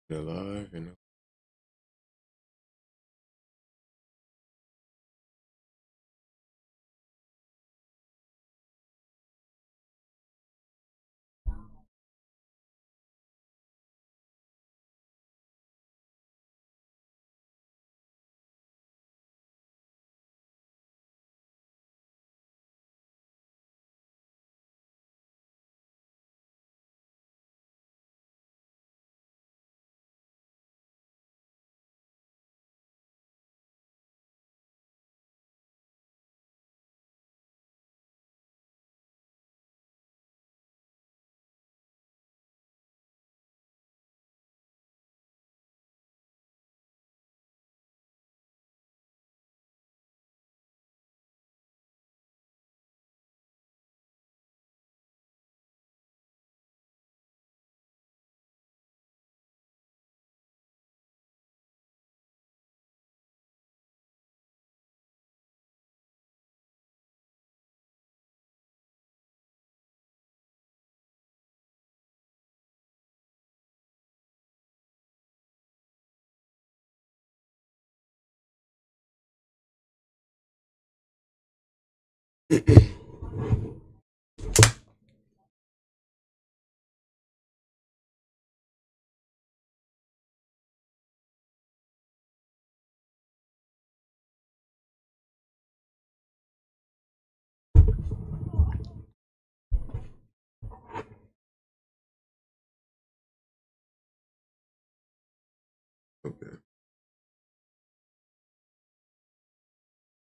They're alive and okay.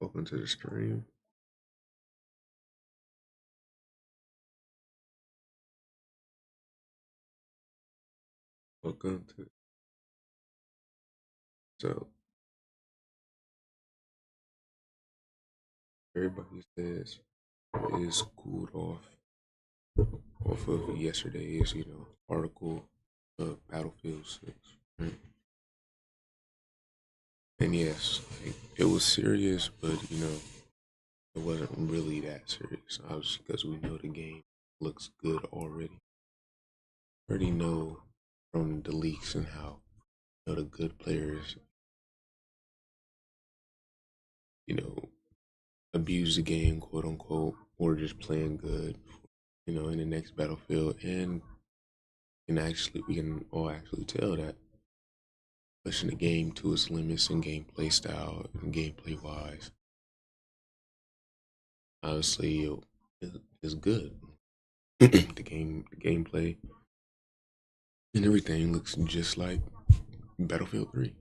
Welcome to the stream. Welcome to so everybody says is cooled off of yesterday's, article of Battlefield 6. Right? And yes, like, it was serious, but it wasn't really that serious. Obviously, because we know the game looks good already. Already know from the leaks and how the good players, you know, abuse the game, quote unquote, or just playing good, in the next battlefield. And we can all actually tell that pushing the game to its limits and gameplay style and gameplay wise, honestly, is good. The gameplay, and everything looks just like Battlefield 3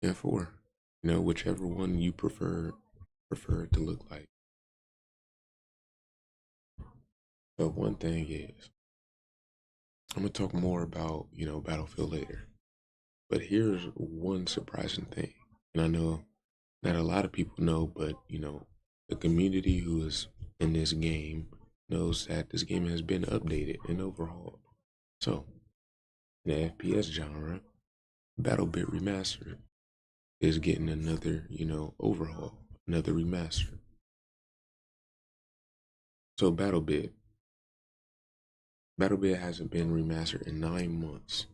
and 4. Whichever one you prefer it to look like. But one thing is, I'm gonna talk more about Battlefield later. But here's one surprising thing, and I know not a lot of people know, but the community who is in this game knows that this game has been updated and overhauled. So, in the FPS genre, BattleBit Remastered is getting another, overhaul, another remaster. So BattleBit hasn't been remastered in 9 months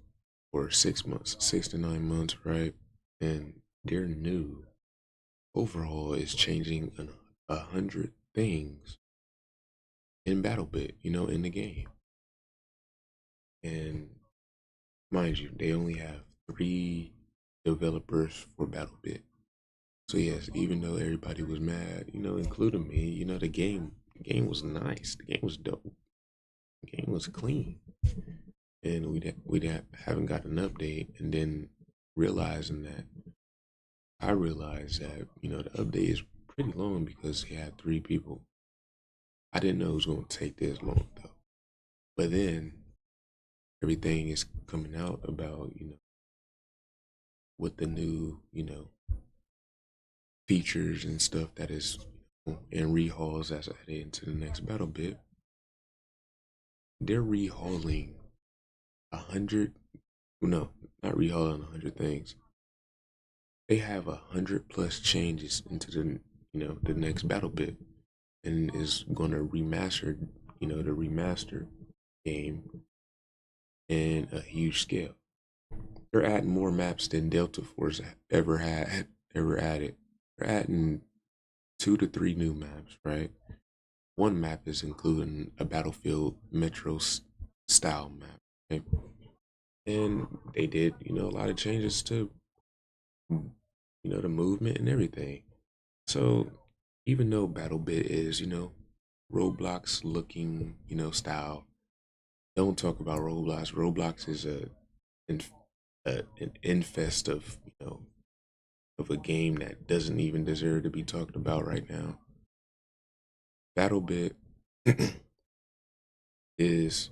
or 6 months, 6 to 9 months, right? And their new overhaul is changing 100 things in BattleBit, in the game. And mind you, they only have 3 developers for BattleBit. So yes, even though everybody was mad, including me, the game was nice. The game was dope. The game was clean, and haven't got an update. And then realizing that, I realized that the update is pretty long because he had 3 people. I didn't know it was going to take this long though. But then everything is coming out about what the new features and stuff that is and rehauls that's added into the next battle bit. They're rehauling 100, no, not rehauling 100 things. They have 100 plus changes into the next battle bit, and is going to remaster the remaster game and a huge scale. They're adding more maps than Delta Force ever added. They're adding 2 to 3 new maps, right? One map is including a Battlefield Metro style map, right? And they did, a lot of changes to, the movement and everything. So even though BattleBit is, Roblox looking, style, don't talk about Roblox. Roblox is inf- an infest of, of a game that doesn't even deserve to be talked about right now. BattleBit is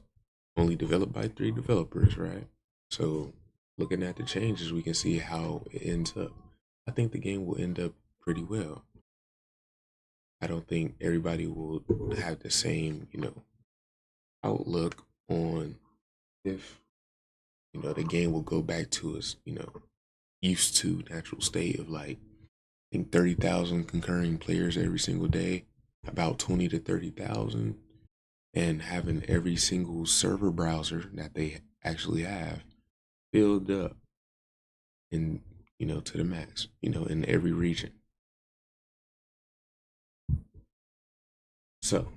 only developed by 3 developers, right? So looking at the changes, we can see how it ends up. I think the game will end up pretty well. I don't think everybody will have the same, outlook on if, the game will go back to its, used to natural state of like, I think 30,000 concurring players every single day, about 20 to 30,000, and having every single server browser that they actually have filled up in, to the max, in every region. So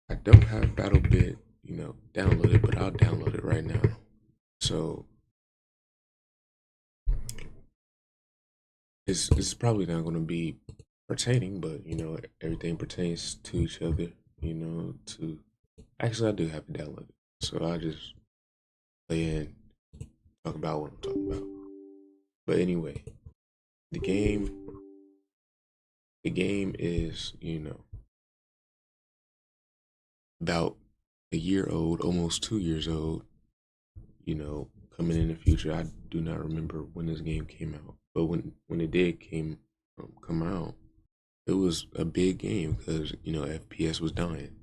I don't have BattleBit, downloaded, but I'll download it right now. So it's probably not going to be pertaining, but everything pertains to each other. To actually, I do have it downloaded, so I'll just play in, talk about what I'm talking about. But anyway, the game, the game is about a year old, almost 2 years old. Coming in the future, I do not remember when this game came out, but when it did come out, it was a big game because FPS was dying.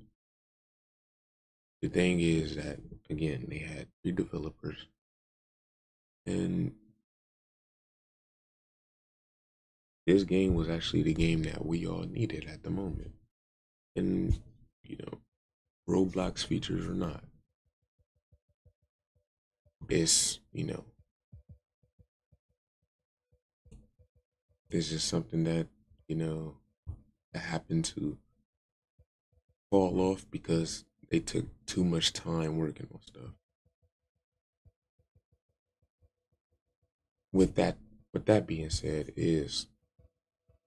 The thing is that again, they had 3 developers, and this game was actually the game that we all needed at the moment. And you know, Roblox features or not, it's it's just something that you know that happened to fall off because they took too much time working on stuff. With that, with that being said, is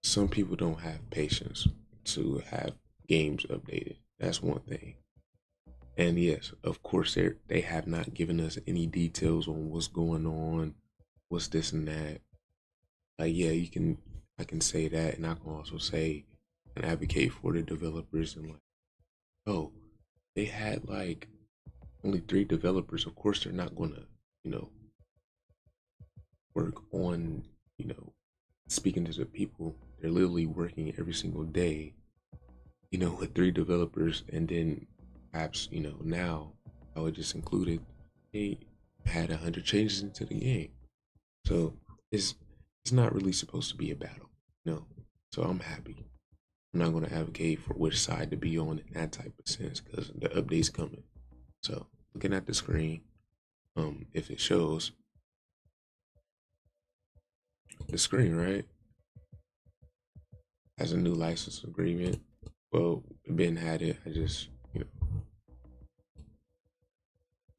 some people don't have patience to have games updated. That's one thing. And yes, of course, they have not given us any details on what's going on, what's this and that. Like, yeah, I can say that, and I can also say and advocate for the developers and like, oh, they had like only 3 developers. Of course, they're not gonna, you know, work on, speaking to the people. They're literally working every single day, with 3 developers, and then perhaps, now I would just included they had 100 changes into the game. So it's it's not really supposed to be a battle, no. So I'm happy. I'm not going to advocate for which side to be on in that type of sense because the update's coming. So looking at the screen, if it shows the screen, right, has a new license agreement. Well, Ben had it. I just,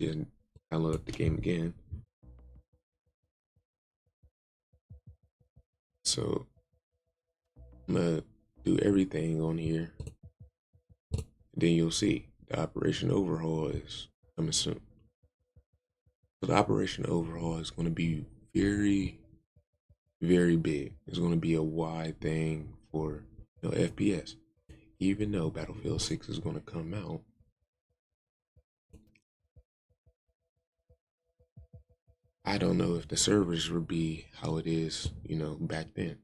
didn't download the game again. So I'm gonna do everything on here. Then you'll see the operation overhaul is coming soon. So the operation overhaul is going to be very, very big. It's going to be a wide thing for FPS. Even though Battlefield 6 is going to come out, I don't know if the servers will be how it is, back then.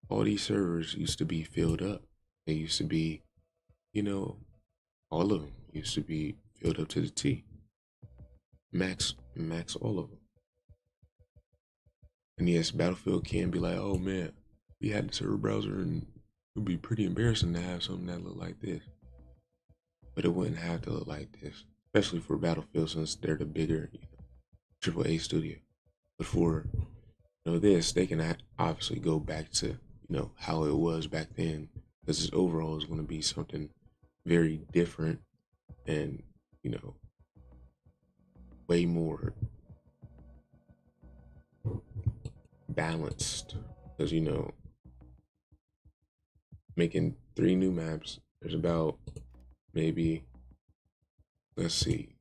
All these servers used to be filled up. They used to be, you know, all of them used to be filled up to the T. Max all of them. And yes, Battlefield can be like, oh man, we had the server browser and it would be pretty embarrassing to have something that looked like this. But it wouldn't have to look like this, especially for Battlefield since they're the bigger, AAA studio. But for this, they can obviously go back to how it was back then, because this overall is going to be something very different and you know way more balanced. Because making 3 new maps, there's about maybe, let's see,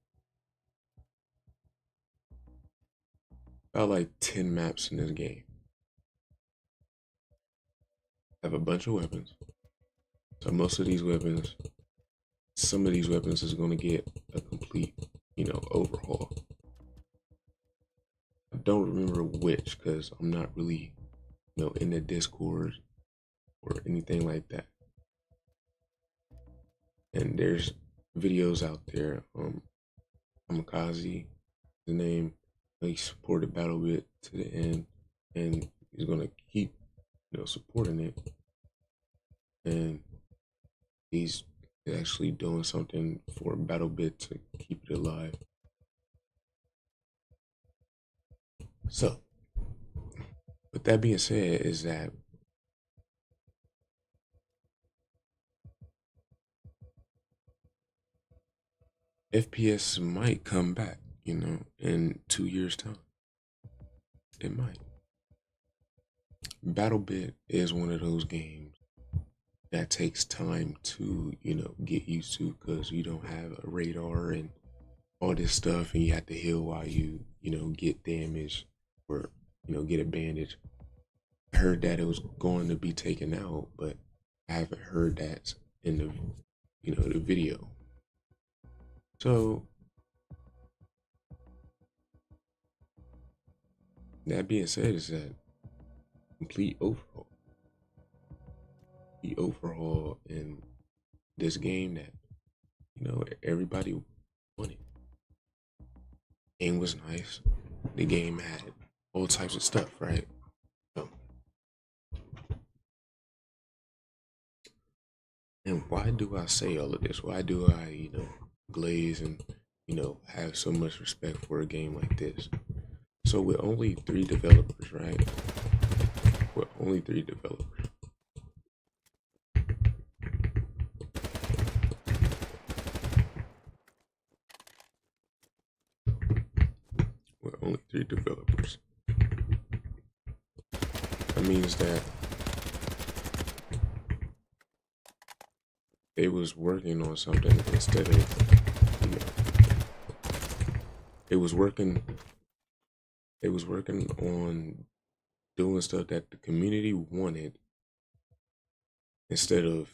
about like 10 maps in this game. Have a bunch of weapons. So most of these weapons, some of these weapons is going to get a complete, overhaul. I don't remember which because I'm not really, in the Discord or anything like that. And there's videos out there. Kamikaze, the name, he supported BattleBit to the end, and he's gonna keep, supporting it. And he's actually doing something for BattleBit to keep it alive. So, with that being said, is that FPS might come back, in 2 years' time. It might. BattleBit is one of those games that takes time to, get used to, because you don't have a radar and all this stuff, and you have to heal while you, get damaged or, get a bandage. I heard that it was going to be taken out, but I haven't heard that in the video. So that being said, is that complete overhaul. The overhaul in this game that everybody wanted. Game was nice. The game had all types of stuff, right? So, and why do I say all of this? Why do I, glaze and have so much respect for a game like this? So with only 3 developers, right? With only 3 developers. With only 3 developers. That means that they was working on something instead of, it was working on doing stuff that the community wanted instead of,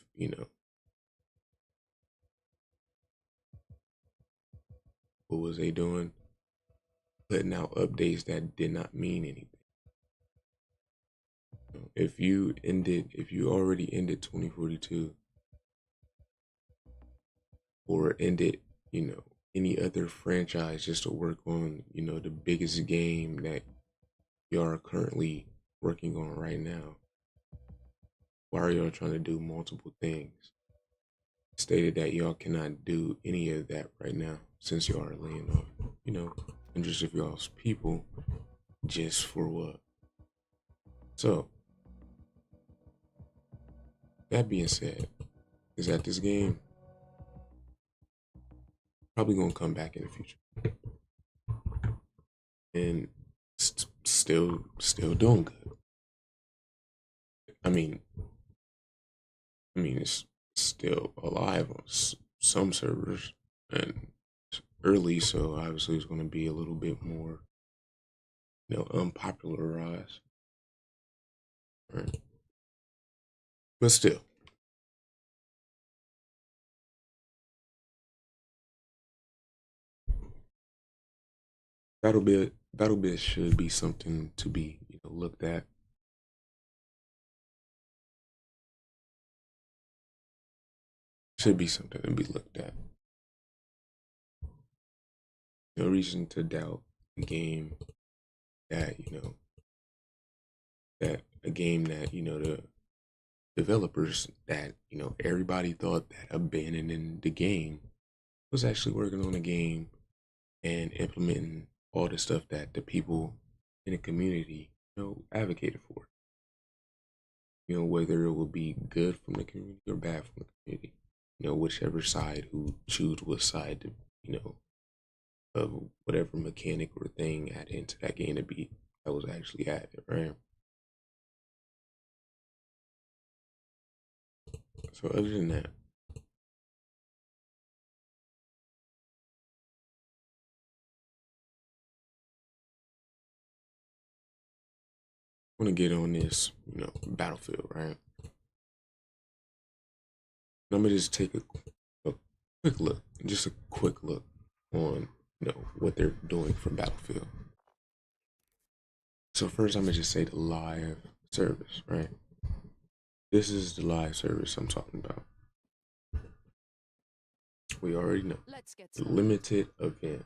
what was they doing? Putting out updates that did not mean anything. If you already ended 2042 or ended, any other franchise just to work on, the biggest game that you are currently working on right now, why are y'all trying to do multiple things? Stated that y'all cannot do any of that right now since y'all are laying off, hundreds of y'all's people just for what? So, that being said, is that this game probably gonna come back in the future, and still doing good. I mean, it's still alive on some servers and early, so obviously it's gonna be a little bit more, unpopularized, right? But still, BattleBit should be something to be, looked at. Should be something to be looked at. No reason to doubt a game that, that a game that, the developers that, everybody thought that abandoning the game was actually working on a game and implementing all the stuff that the people in the community, advocated for. Whether it will be good from the community or bad from the community. Whichever side who choose what side to, of whatever mechanic or thing added into that game to be that was actually added, right? So other than that, I want to get on this, battlefield, right? I'm gonna just take a quick look, just a quick look on, what they're doing for Battlefield. So first, I'm gonna just say the live service, right? This is the live service I'm talking about. We already know the limited event.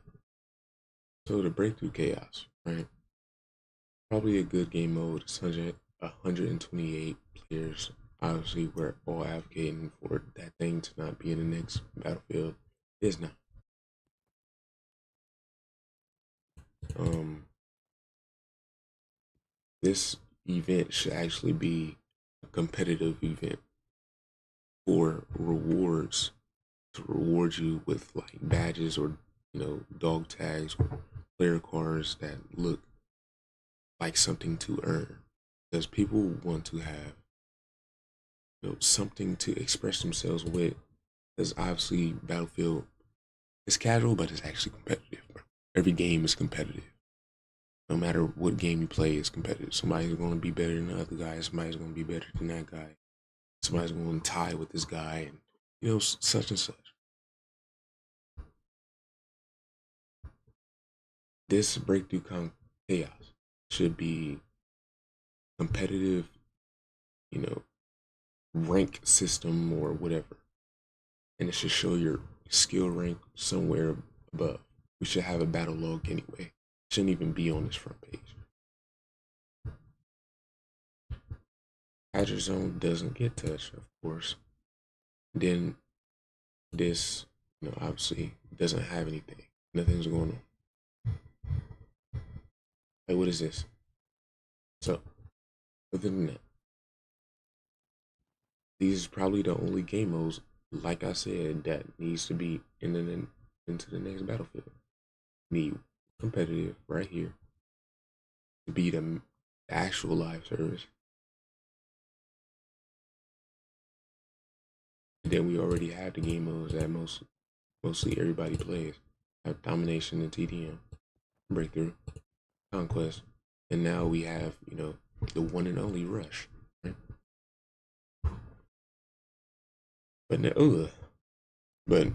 So the breakthrough chaos, right? Probably a good game mode. It's 128 players. Obviously, we're all advocating for that thing to not be in the next Battlefield. It's not. Um, this event should actually be a competitive event for rewards to reward you with like badges or dog tags or player cards that look like something to earn because people want to have something to express themselves with because obviously Battlefield is casual but it's actually competitive, bro. Every game is competitive. No matter what game you play, it's competitive. Somebody's going to be better than the other guy. Somebody's going to be better than that guy. Somebody's going to tie with this guy, and such and such. This chaos should be competitive, you know, rank system or whatever, and it should show your skill rank somewhere above. We should have a battle log anyway. Shouldn't even be on this front page. Hazard zone doesn't get touched, of course. Then this, obviously doesn't have anything. Nothing's going on. Like, what is this? So, other than that, these is probably the only game modes, like I said, that needs to be into the next Battlefield. Need competitive right here to be the actual live service. And then we already have the game modes that mostly everybody plays. Have domination and TDM, breakthrough, conquest, and now we have the one and only rush. Right? But no, but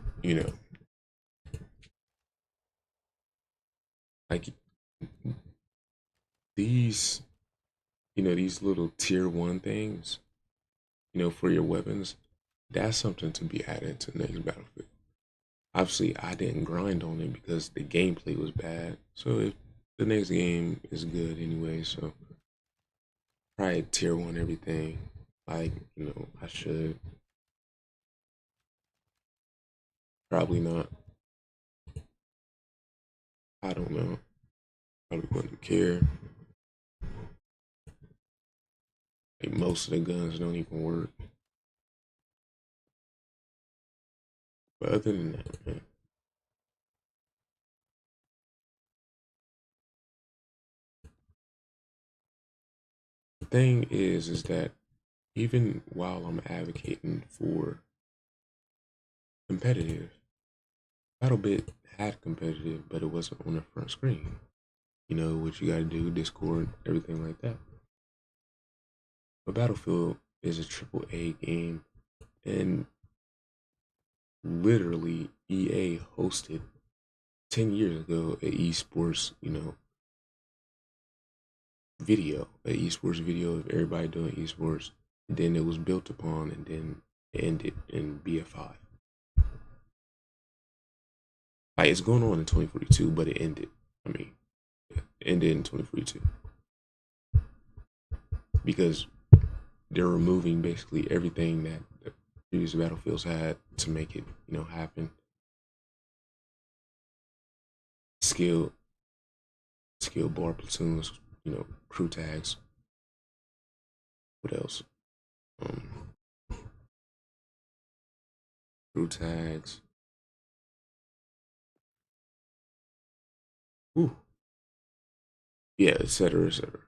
like these these little tier 1 things for your weapons, that's something to be added to the next Battlefield. Obviously I didn't grind on it because the gameplay was bad, so if the next game is good anyway, so probably tier 1 everything like I should. Probably not. I don't know. Probably wouldn't care. Like most of the guns don't even work. But other than that, man, the thing is that even while I'm advocating for competitive, BattleBit had competitive, but it wasn't on the front screen. You know what you gotta do, Discord, everything like that. But Battlefield is a AAA game, and literally EA hosted 10 years ago a esports, an esports video of everybody doing esports. And then it was built upon and then ended in BF5. Like it's going on in 2042, but it ended. I mean, it ended in 2042 because they're removing basically everything that the previous battlefields had to make it, happen. Skill, skill bar platoons, crew tags. What else? Um, crew tags. Ooh, yeah, etc. etc.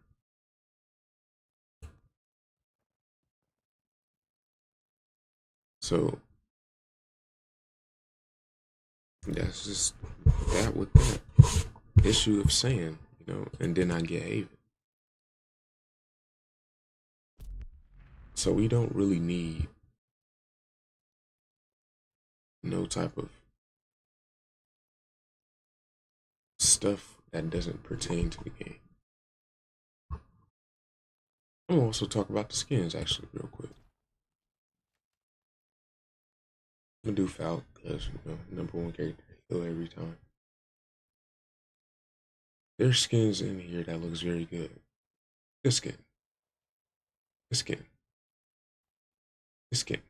So that's just that with that issue of saying, and then I get Haven. So we don't really need no type of stuff that doesn't pertain to the game. I'm gonna also talk about the skins actually real quick. I'm gonna do Falcon because number one character heal every time. There's skins in here that looks very good. This skin, this skin, this skin,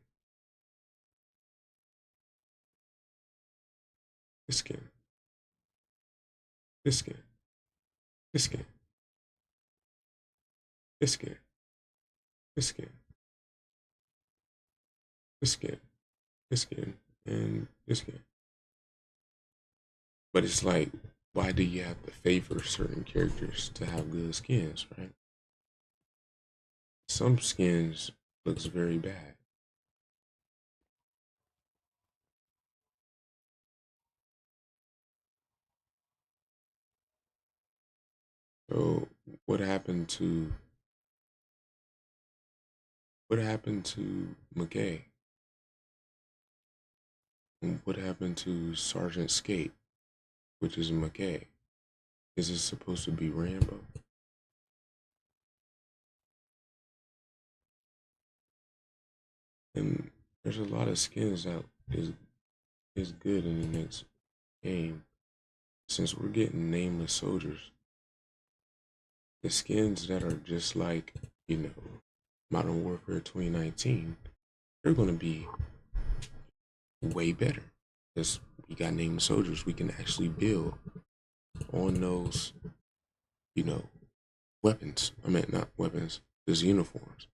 this skin, this skin, this skin, this skin, this skin, this skin, this skin, and this skin. But it's like, why do you have to favor certain characters to have good skins, right? Some skins looks very bad. So what happened to McKay? And what happened to Sergeant Skate, which is McKay? Is it supposed to be Rambo? And there's a lot of skins that is good in the next game. Since we're getting nameless soldiers, the skins that are just like, you know, Modern Warfare 2019, they're gonna be way better. Because we got nameless soldiers, we can actually build on those, you know, weapons. I mean not weapons, just uniforms.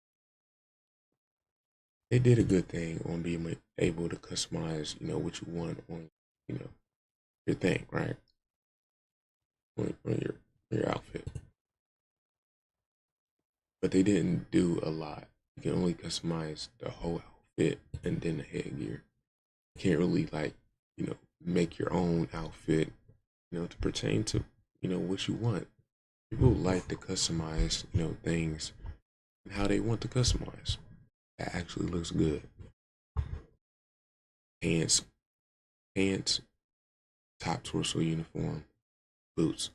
They did a good thing on being able to customize, what you want on, you know, your thing, right? On your outfit. But they didn't do a lot. You can only customize the whole outfit and then the headgear. You can't really like, make your own outfit, to pertain to, what you want. People like to customize, things and how they want to customize. That actually looks good. Pants, pants, top torso uniform, boots,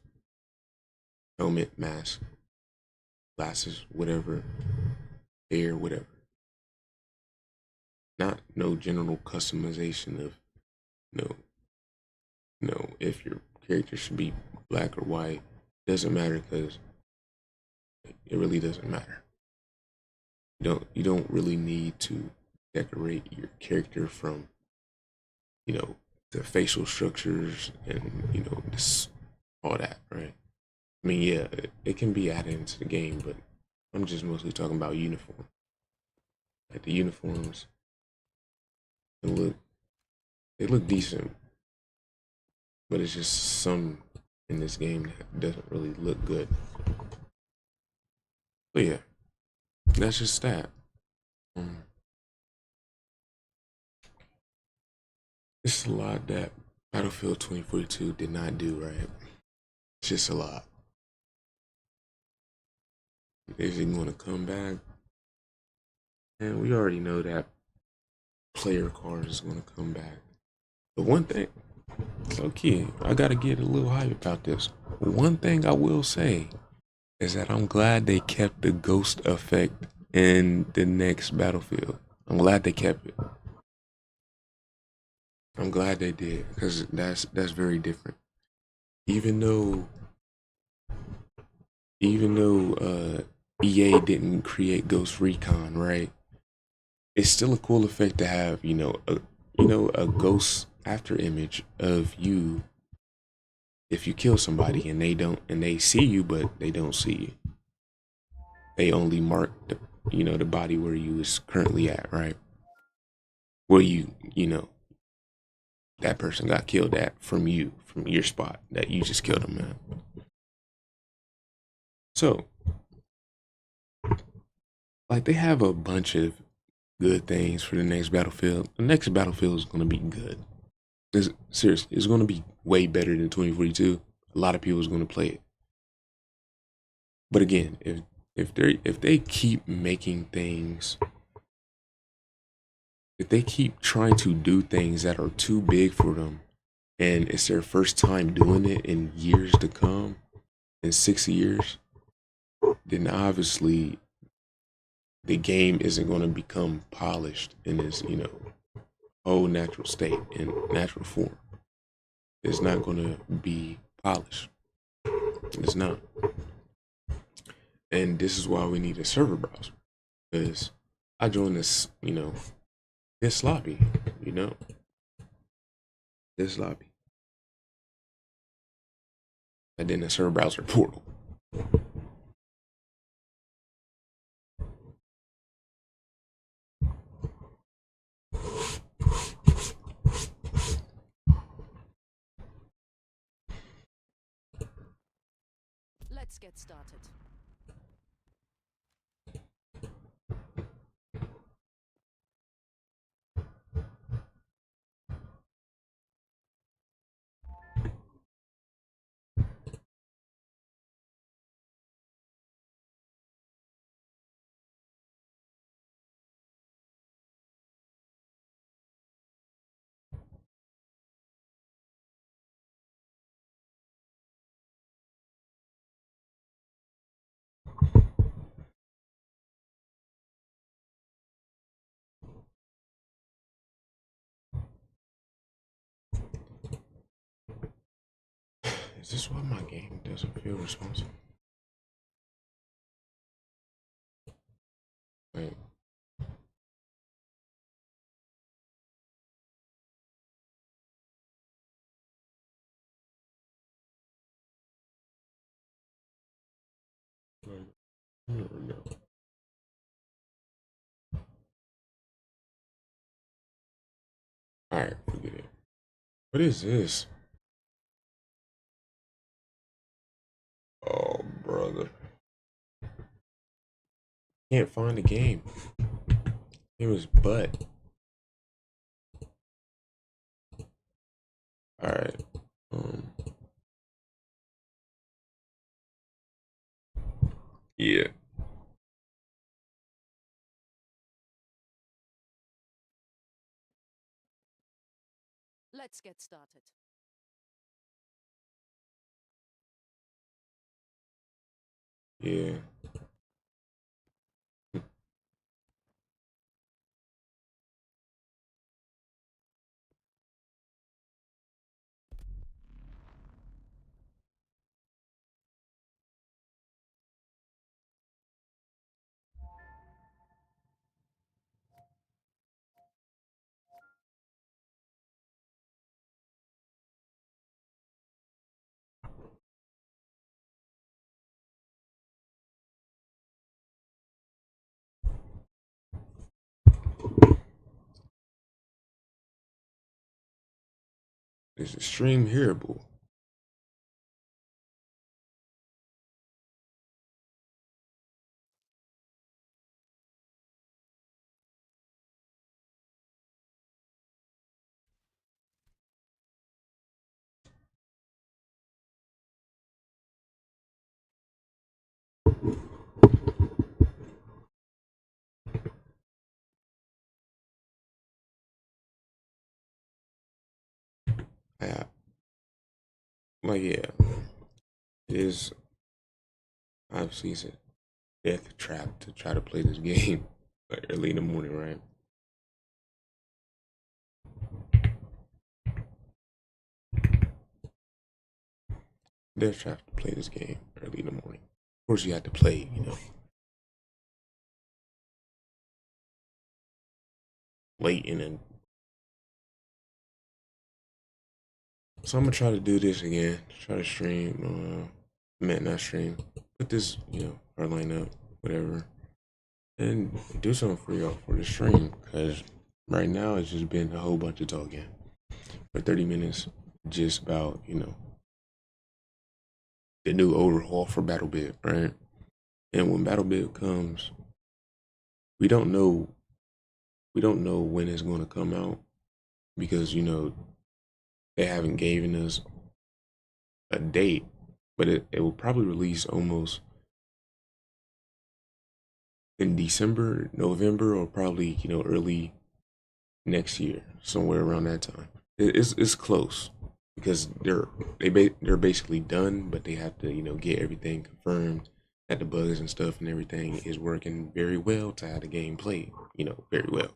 helmet, mask, glasses, whatever, hair, whatever. Not no general customization of no if your character should be black or white. Doesn't matter because it really doesn't matter. You don't really need to decorate your character from the facial structures and this all that, right? I mean, yeah, it can be added into the game, but I'm just mostly talking about uniform. Like the uniforms, they look they look decent, but it's just some in this game that doesn't really look good. But yeah, that's just that. Um, it's a lot that Battlefield 2042 did not do right. It's just a lot. Is it going to come back? And we already know that player card is going to come back. But one thing, okay, I gotta get a little hype about this. One thing I will say is that I'm glad they kept the ghost effect in the next Battlefield. I'm glad they kept it. I'm glad they did because that's very different. Even though even though EA didn't create Ghost Recon, right? It's still a cool effect to have, a ghost after image of you if you kill somebody and they see you but they don't see you, they only mark the body where you is currently at, right? Where that person got killed at from your spot that you just killed them at. So like they have a bunch of good things for the next battlefield. The next battlefield is gonna be good. Seriously, it's gonna be way better than 2042. A lot of people is gonna play it. But again, if they keep making things, if they keep trying to do things that are too big for them, and it's their first time doing it in years to come, in 6 years, then obviously the game isn't going to become polished in its whole natural state and natural form. It's not going to be polished. It's not. And this is why we need a server browser. Because I joined this, this lobby, you know, this lobby. And then the server browser portal. Let's get started. Is this why my game doesn't feel responsive? Wait. Here we go. Alright, forget it. What is this? Oh, brother. Can't find the game. It was butt. Alright. Um. Yeah. Let's get started. Yeah. It's extreme hearable. Yeah. Like, yeah. It is obviously it's a death trap to try to play this game like early in the morning, right? Death trap to play this game early in the morning. Of course, you have to play, late in the So I'm gonna try to do this again. Try to stream. Not stream. Put this, our lineup, whatever, and do something for y'all for the stream. Cause right now it's just been a whole bunch of talking for 30 minutes, just about the new overhaul for Battle Bit, right? And when Battle Bit comes, we don't know we don't know when it's going to come out because they haven't given us a date, but it will probably release almost in December, November, or probably early next year, somewhere around that time. It's close because they're basically done, but they have to get everything confirmed that the bugs and stuff and everything is working very well to have the game played, very well.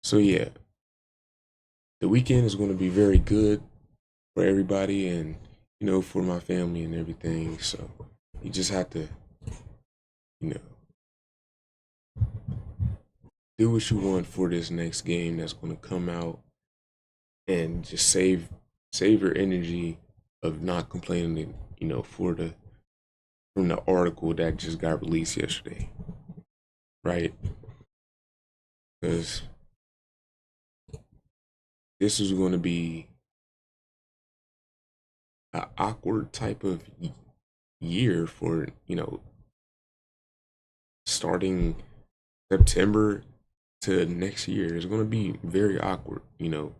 So yeah, the weekend is going to be very good for everybody and for my family and everything. So you just have to you know do what you want for this next game that's going to come out and just save your energy of not complaining for the from the article that just got released yesterday, right? Because this is going to be an awkward type of year for starting September to next year. It's going to be very awkward, in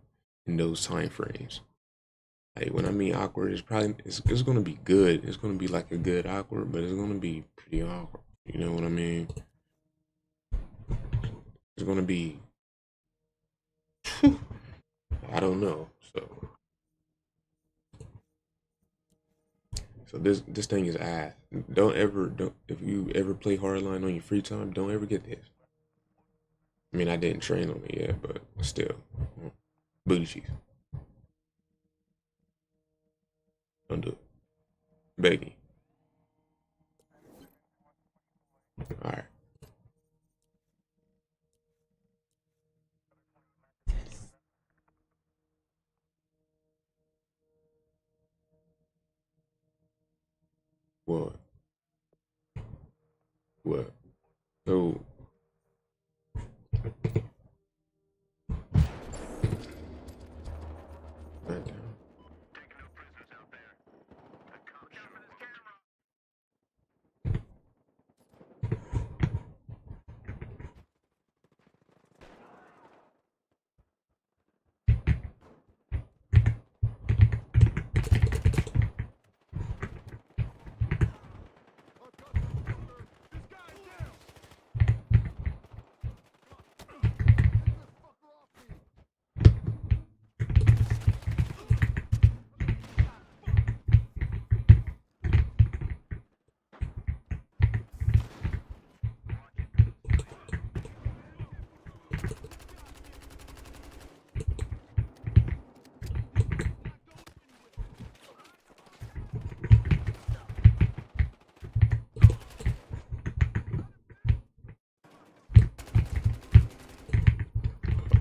those time frames. Like when I mean awkward, it's gonna be good. It's gonna be like a good awkward, but it's gonna be pretty awkward. You know what I mean? It's gonna be I don't know. So this thing is ass. Don't if you ever play hardline on your free time, don't ever get this. I mean I didn't train on it yet, but still. Booty cheeks. Don't do it. Begging. Alright. What? What? So right down.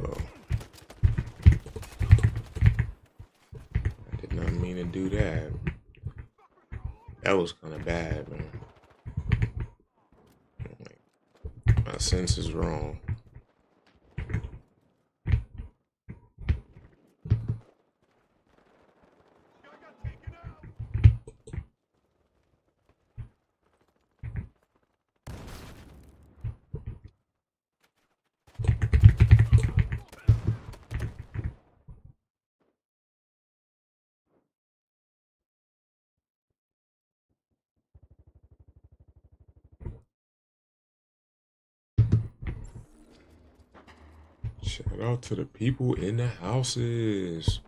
Oh, I did not mean to do that. That was kind of bad, man. Like, my sense is wrong. Shout out to the people in the houses.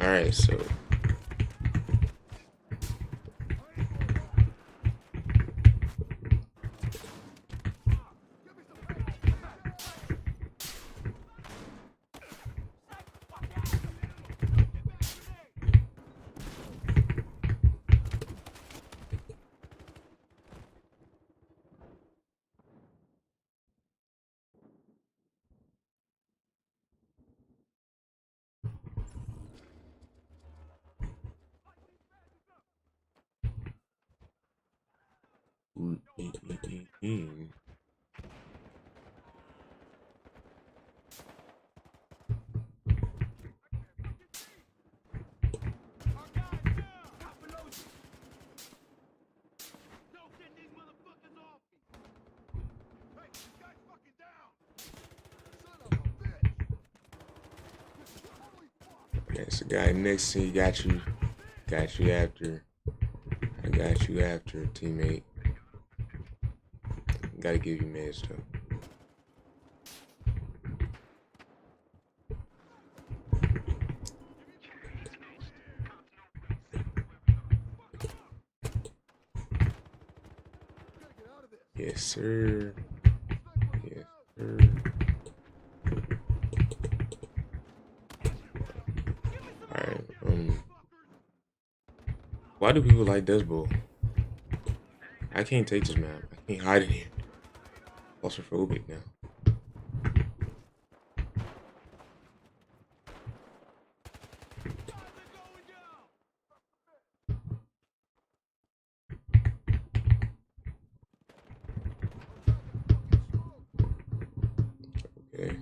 All right, so there's a guy next to you. Got you after. I got you after, teammate. Gotta give you meds though. Yes, sir. Yes, sir. Alright, why do people like Dust Bowl? I can't take this map. I can't hide in here. Claustrophobic now. Okay.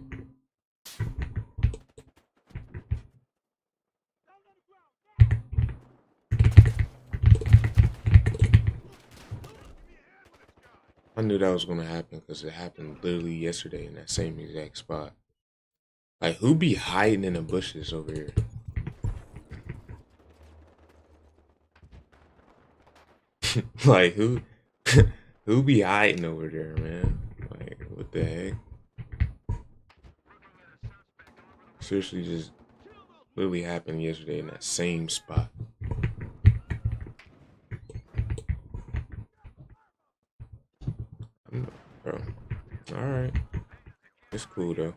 I knew that was gonna happen because it happened literally yesterday in that same exact spot. Like, who be hiding in the bushes over here? Like, who be hiding over there, man? Like, what the heck? Seriously, just literally happened yesterday in that same spot. Bro, alright. It's cool, though.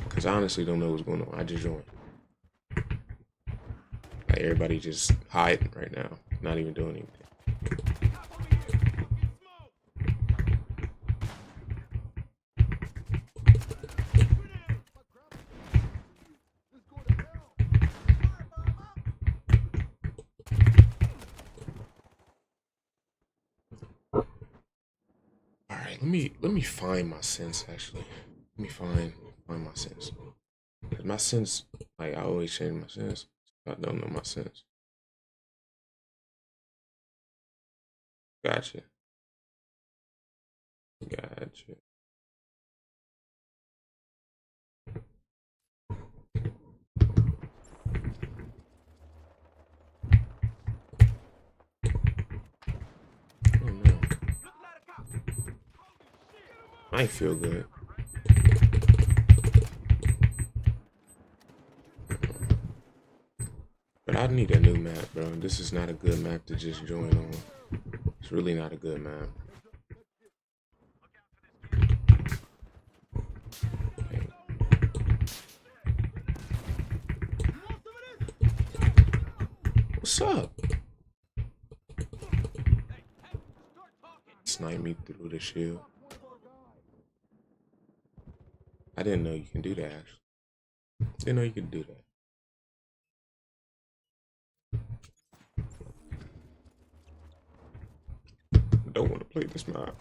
Because I honestly don't know what's going on. I just joined. Like, everybody just hiding right now. Not even doing anything. Alright, let me find my sense actually. Let me find my sense. Cause my sense, like, I always change my sense. I don't know my sense. Gotcha. Gotcha. Oh no. I feel good. But I need a new map, bro. This is not a good map to just join on. It's really not a good map. Okay. What's up? Snipe me through the shield. I didn't know you can do that, actually. Didn't know you could do that. I don't want to play this map.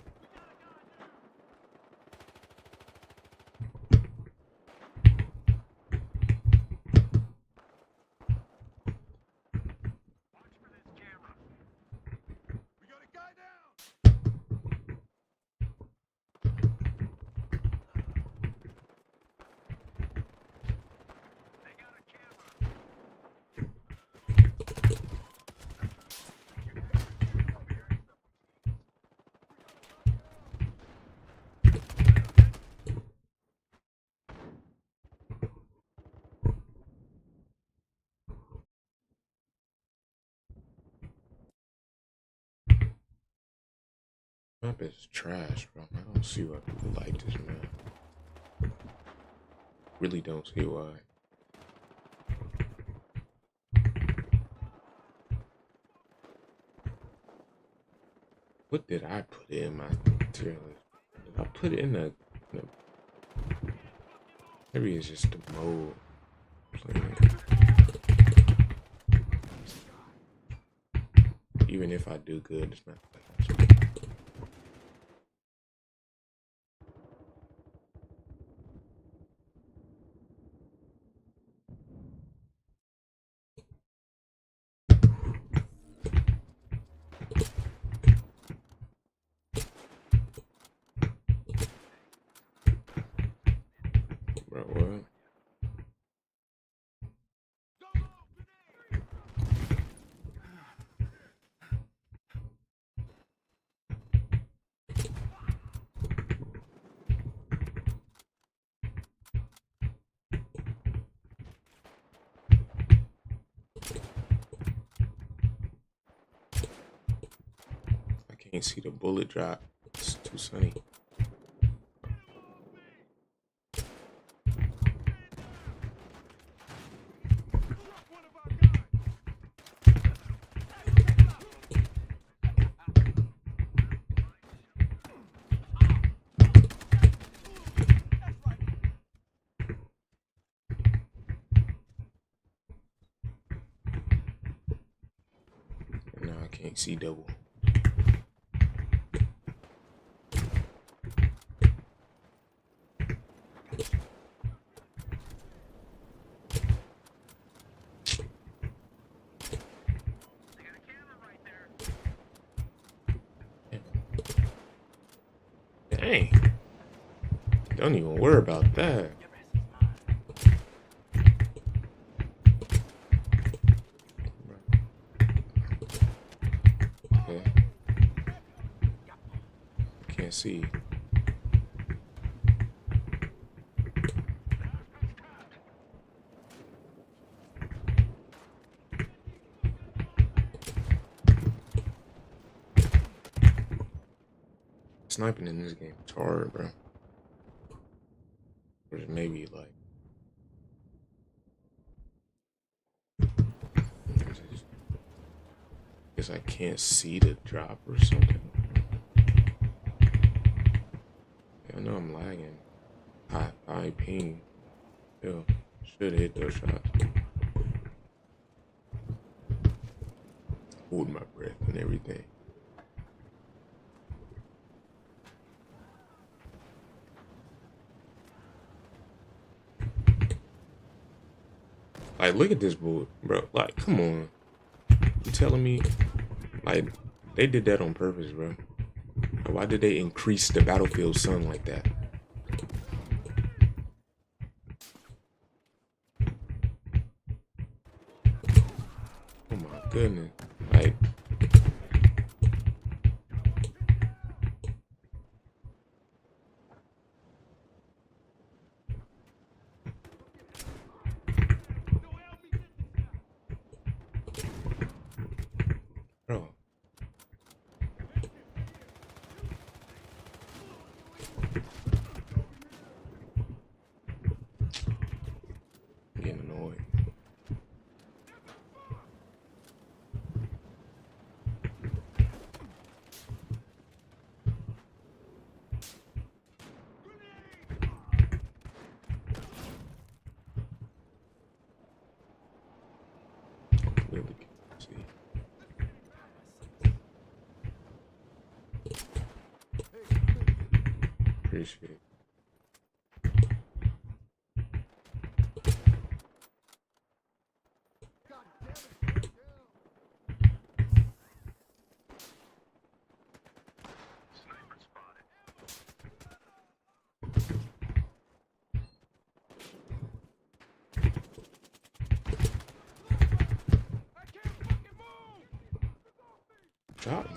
map is trash, bro. I don't see why people like this map. Really don't see why. What did I put in my tier list? Did I put in maybe it's just the mode. Even if I do good, it's not like bro, what? I can't see the bullet drop. It's too sunny. No, I can't see double. Dang. Don't even worry about that. Okay. Can't see. Sniping in this game is hard, bro. Or maybe like guess I can't see the drop or something. I know I'm lagging. High ping. Still should hit those shots. Hold my breath and everything. Like, look at this bull, bro. Like, come on. You telling me, like, they did that on purpose, bro? Why did they increase the battlefield sun like that? Oh my goodness. Like, bro. I'm getting annoyed. Really can't see. Appreciate it. Drop me.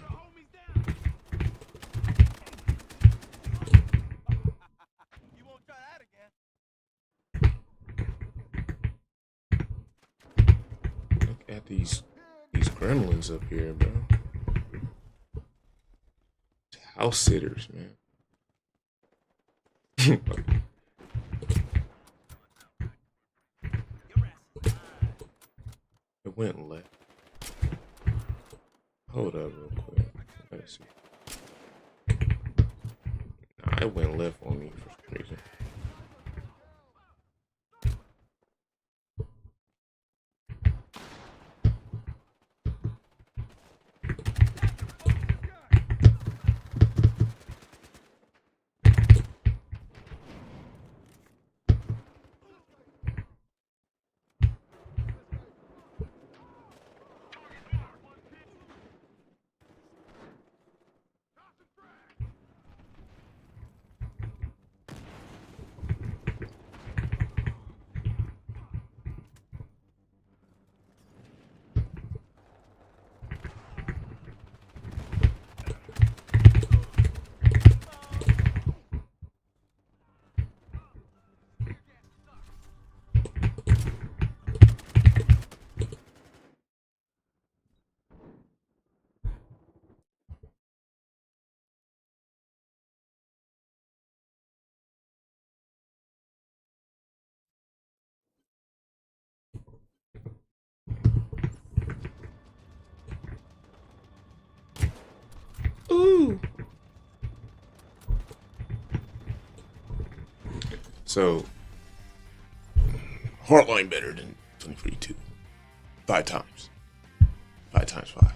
Look at these gremlins up here, bro. House sitters, man. It went left. Hold up real quick. Let's see. Nah, it went left on me for some reason. Ooh. So, Heartline better than 2042. 5 times. 5 times 5.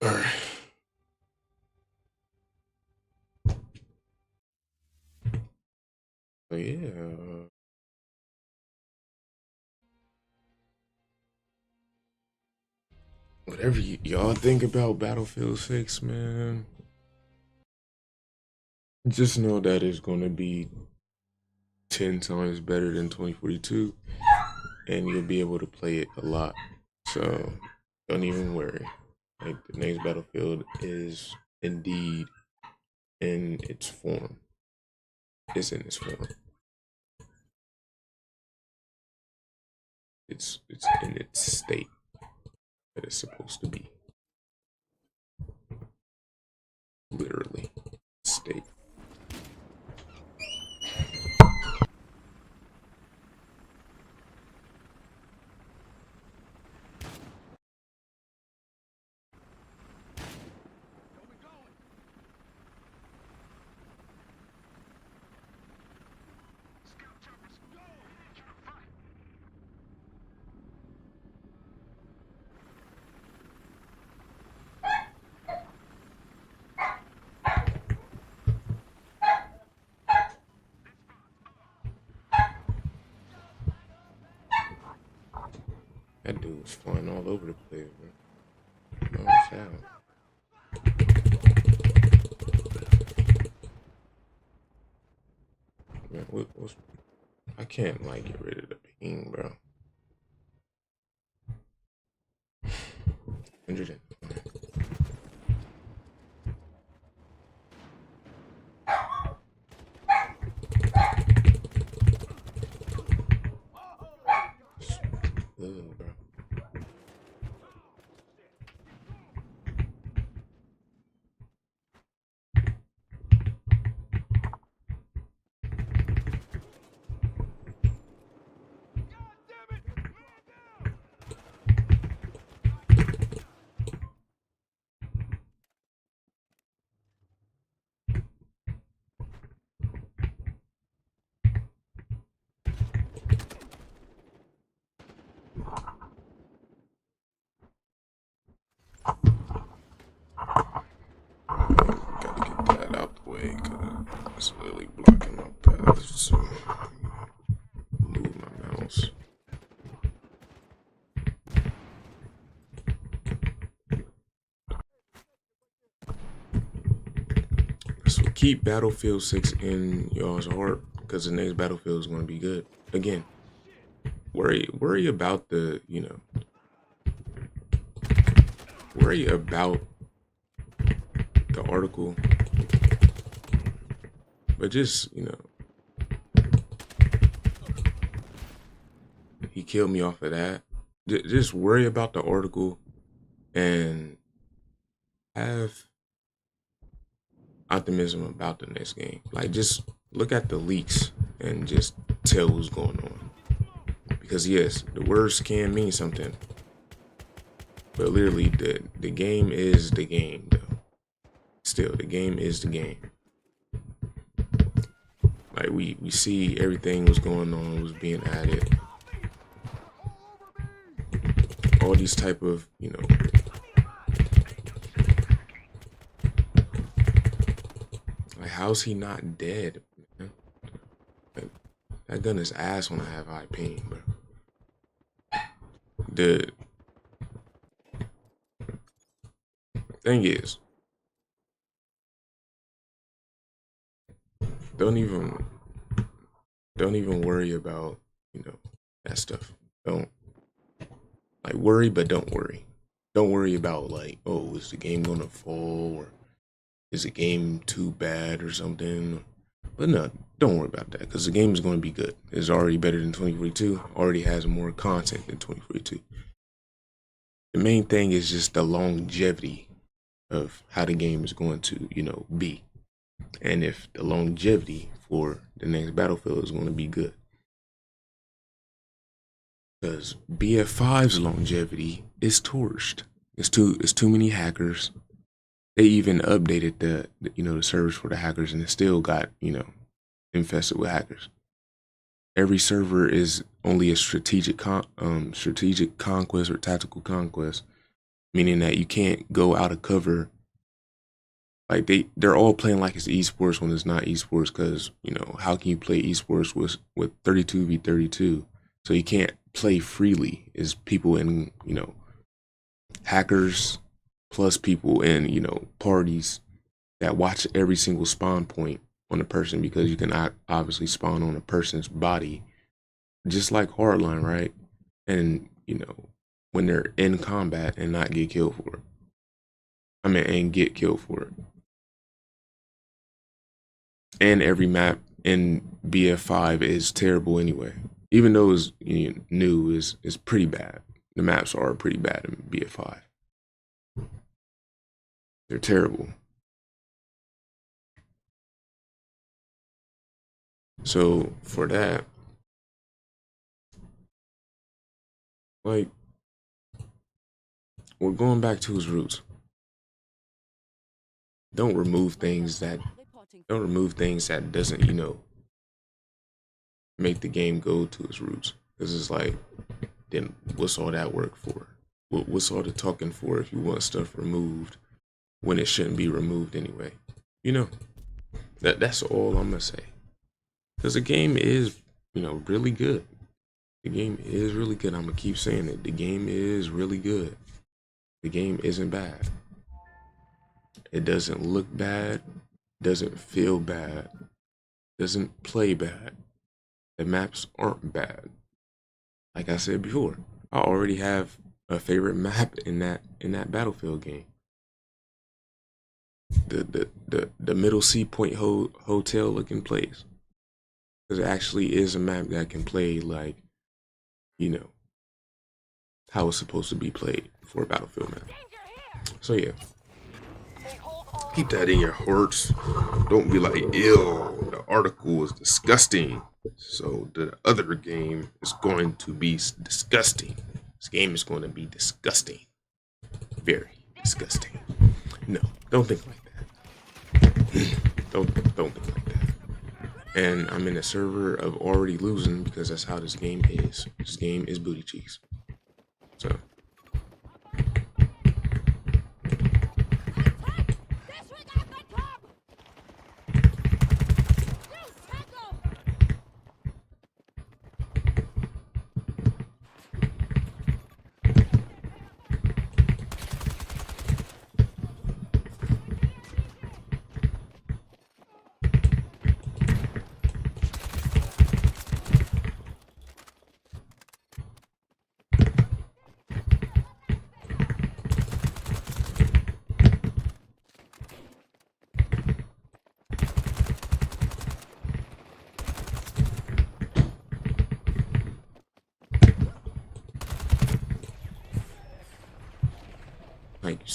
Alright. So yeah. Whatever y'all think about Battlefield 6, man, just know that it's gonna be 10 times better than 2042, and you'll be able to play it a lot. So don't even worry. Like, the next Battlefield is indeed in its form. It's in its form. It's in its state that it's supposed to be. Literally, state. That dude was flying all over the place, bro. Oh, it's out. Man, I can't like get rid of the ping, bro. 100. Ugh, bro. Gotta get that out the way, cause it's literally blocking my path. So move my mouse. So keep Battlefield 6 in y'all's heart, because the next Battlefield is gonna be good. Again, worry about the, worry about the article, but just he killed me off of that. Just worry about the article and have optimism about the next game. Like, just look at the leaks and just tell what's going on. Because yes, the words can mean something, but literally the game is the game though. Still, the game is the game. Like we see everything was going on, was being added. All these type of, you know, like, how's he not dead, man? Like, that gun is ass when I have high ping, bro. The thing is, don't even worry about, you know, that stuff. Don't, like, worry, but don't worry. Don't worry about, like, oh, is the game gonna fall, or is the game too bad or something. But no, don't worry about that, because the game is going to be good. It's already better than 2042. Already has more content than 2042. The main thing is just the longevity of how the game is going to, you know, be. And if the longevity for the next Battlefield is going to be good. Because BF5's longevity is torched. It's too many hackers. They even updated the you know, the servers for the hackers, and it still got, you know, infested with hackers. Every server is only a strategic conquest or tactical conquest, meaning that you can't go out of cover. Like they're all playing like it's esports when it's not esports, because, you know, how can you play esports with 32v32? So you can't play freely. Is people in, you know, hackers plus people in, you know, parties that watch every single spawn point on a person, because you can obviously spawn on a person's body, just like Hardline, right? And, you know, when they're in combat and not get killed for it. I mean, and get killed for it. And every map in BF5 is terrible anyway. Even though it's, you know, new, is pretty bad. The maps are pretty bad in BF5. They're terrible. So for that, like, we're going back to his roots. Don't remove things that doesn't, you know, make the game go to its roots. Because it's like, then what's all that work for? What's all the talking for if you want stuff removed when it shouldn't be removed anyway? You know, that's all I'm gonna say. Because the game is, you know, really good. The game is really good. I'm gonna keep saying it. The game is really good. The game isn't bad. It doesn't look bad. Doesn't feel bad. Doesn't play bad. The maps aren't bad. Like I said before, I already have a favorite map in that Battlefield game. The middle Sea Point hotel looking place. Because it actually is a map that can play like, you know, how it's supposed to be played for a Battlefield map. So yeah, keep that in your hearts. Don't be like, ew, the article was disgusting, so the other game is going to be disgusting. This game is going to be disgusting. Very disgusting. No, don't think like that. don't think like that. And I'm in a server of already losing, because that's how this game is. This game is booty cheeks. So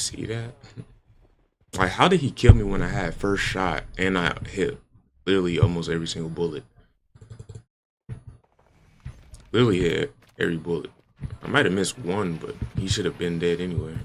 see that? Like, how did he kill me when I had first shot and I hit literally almost every single bullet? Literally hit every bullet. I might have missed one, but he should have been dead anyway.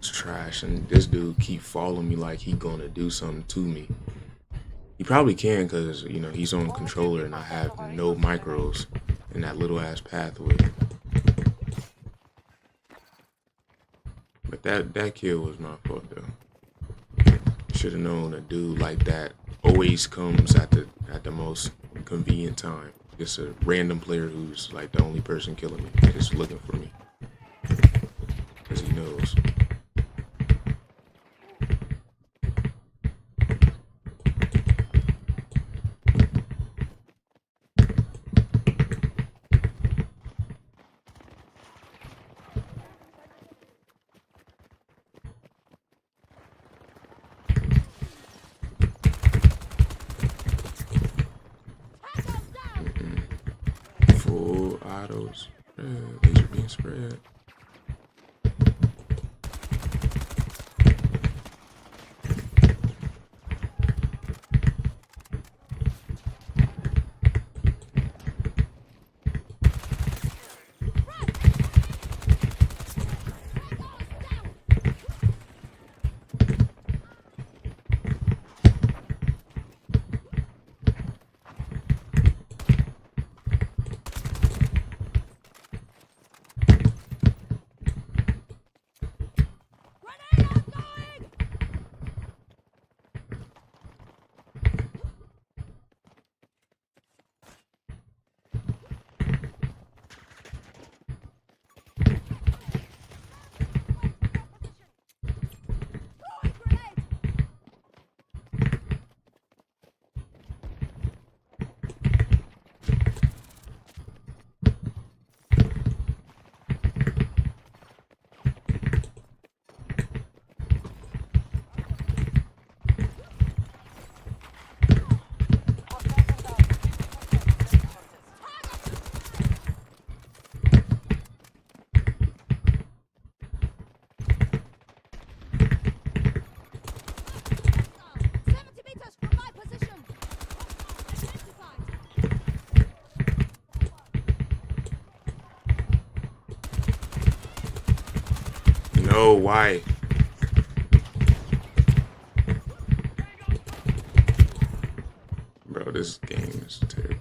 Trash, and this dude keep following me like he gonna do something to me. He probably can because he's on controller and I have no micros in that little ass pathway. But that kill was my fault though. Should have known a dude like that always comes at the most convenient time. Just a random player who's like the only person killing me, just looking for me because he knows. Full autos. Laser being spread. No, why? Bro, this game is terrible.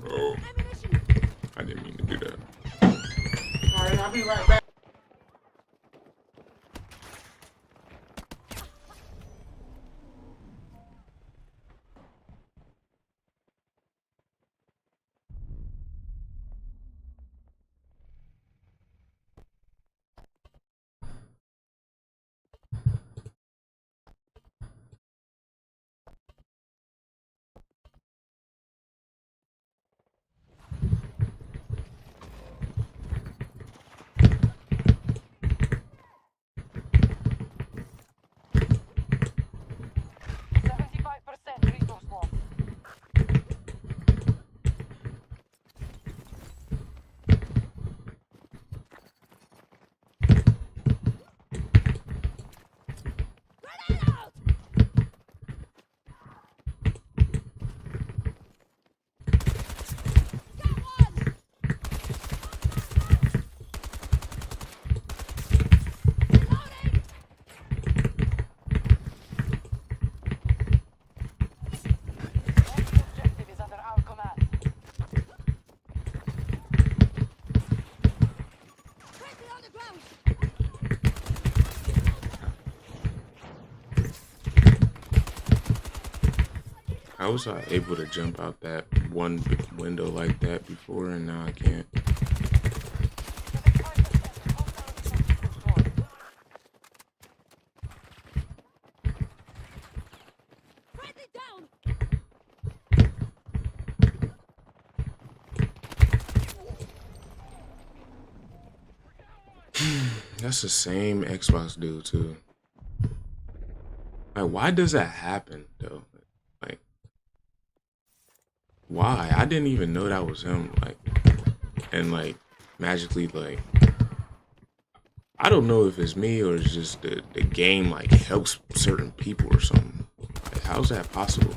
Oh, I didn't mean to do that. Alright, I'll be right back. was I able to jump out that one window like that before, and now I can't? Friendly down! That's the same Xbox dude too. Like, why does that happen though? Like, why? I didn't even know that was him. Like, and like magically, like, I don't know if it's me or it's just the game like helps certain people or something. Like, how's that possible?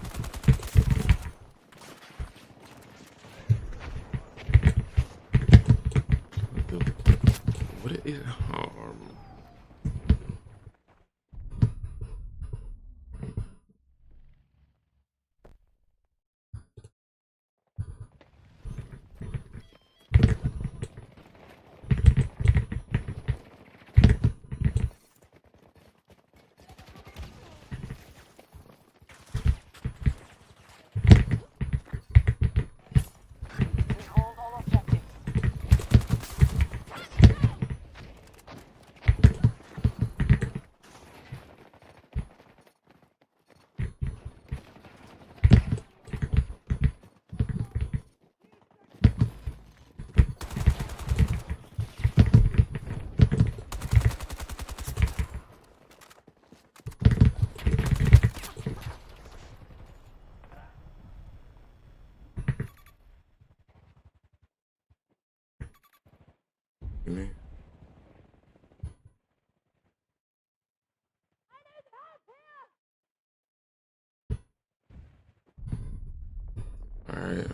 What is? Oh, We hold all objectives. you mean? All right.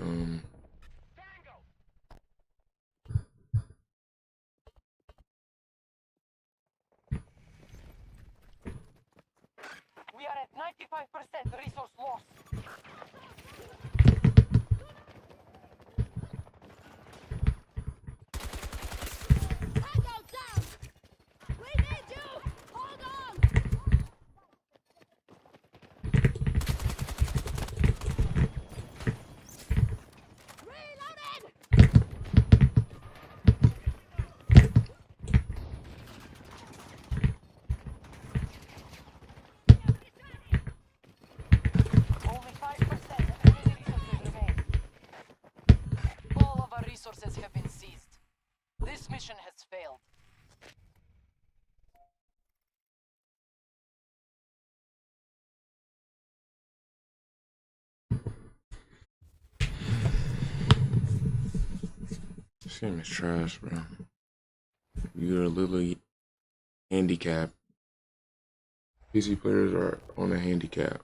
We are at 95% resource loss. Tango down! We need you! Hold on! Reloaded! Only 5% enemy resources remain. All of our resources have been seized. This mission has failed. This game is trash, bro. You're a little handicap. PC players are on a handicap.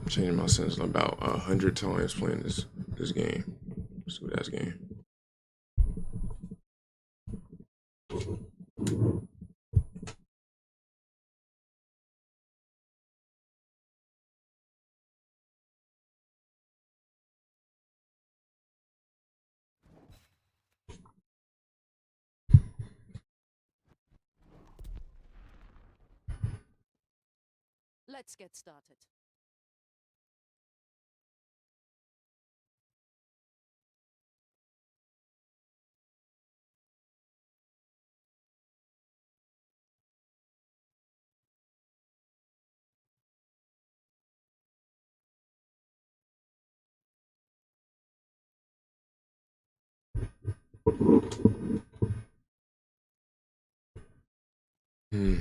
I'm changing my sentence about 100 times playing this game. Stupid ass game. Let's get started. Hmm.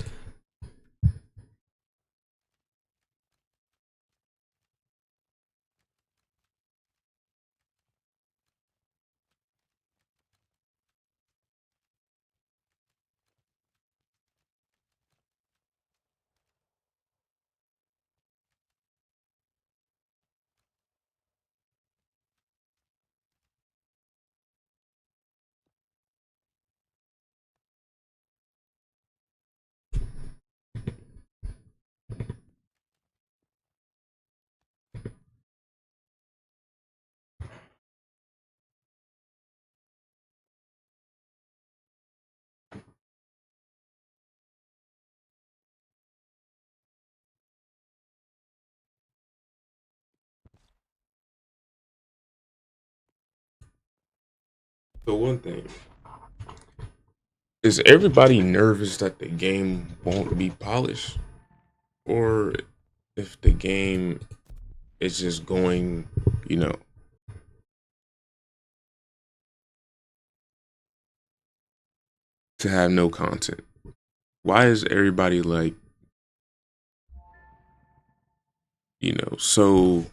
So one thing is everybody nervous that the game won't be polished, or if the game is just going, you know, to have no content. Why is everybody like, so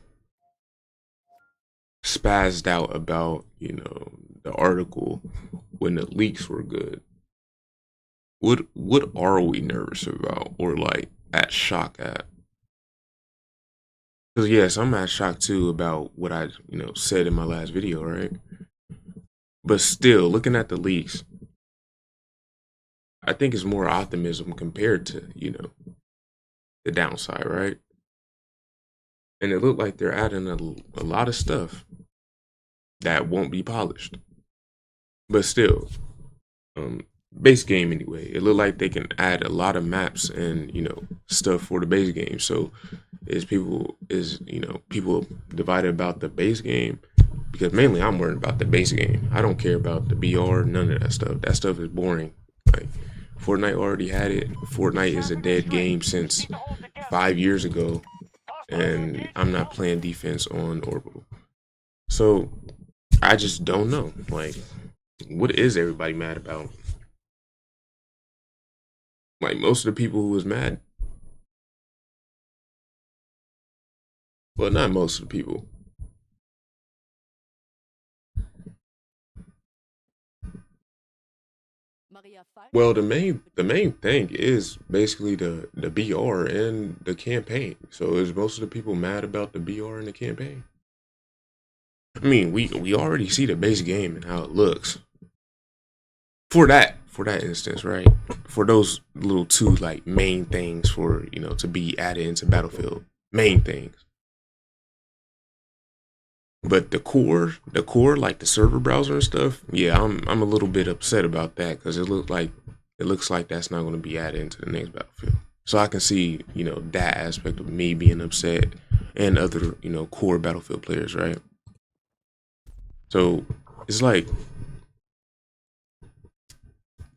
spazzed out about, the article when the leaks were good? What are we nervous about or like at shock at? Because yes, I'm at shock too about what I, said in my last video, right? But still, looking at the leaks, I think it's more optimism compared to, the downside, right? And it looked like they're adding a lot of stuff that won't be polished. But still, base game anyway. It looked like they can add a lot of maps and, stuff for the base game. So people divided about the base game? Because mainly I'm worried about the base game. I don't care about the BR, none of that stuff. That stuff is boring. Like Fortnite already had it. Fortnite is a dead game since 5 years ago, and I'm not playing defense on Orbital. So I just don't know. Like, what is everybody mad about? Like, most of the people who was mad, well, not most of the people. Well, the main thing is basically the BR and the campaign. So is most of the people mad about the BR and the campaign? I mean, we already see the base game and how it looks. For that instance, right? For those little two like main things for, to be added into Battlefield. Main things. But the core, like the server browser and stuff, yeah, I'm a little bit upset about that because it looks like that's not going to be added into the next Battlefield. So I can see, that aspect of me being upset and other, core Battlefield players, right? So it's like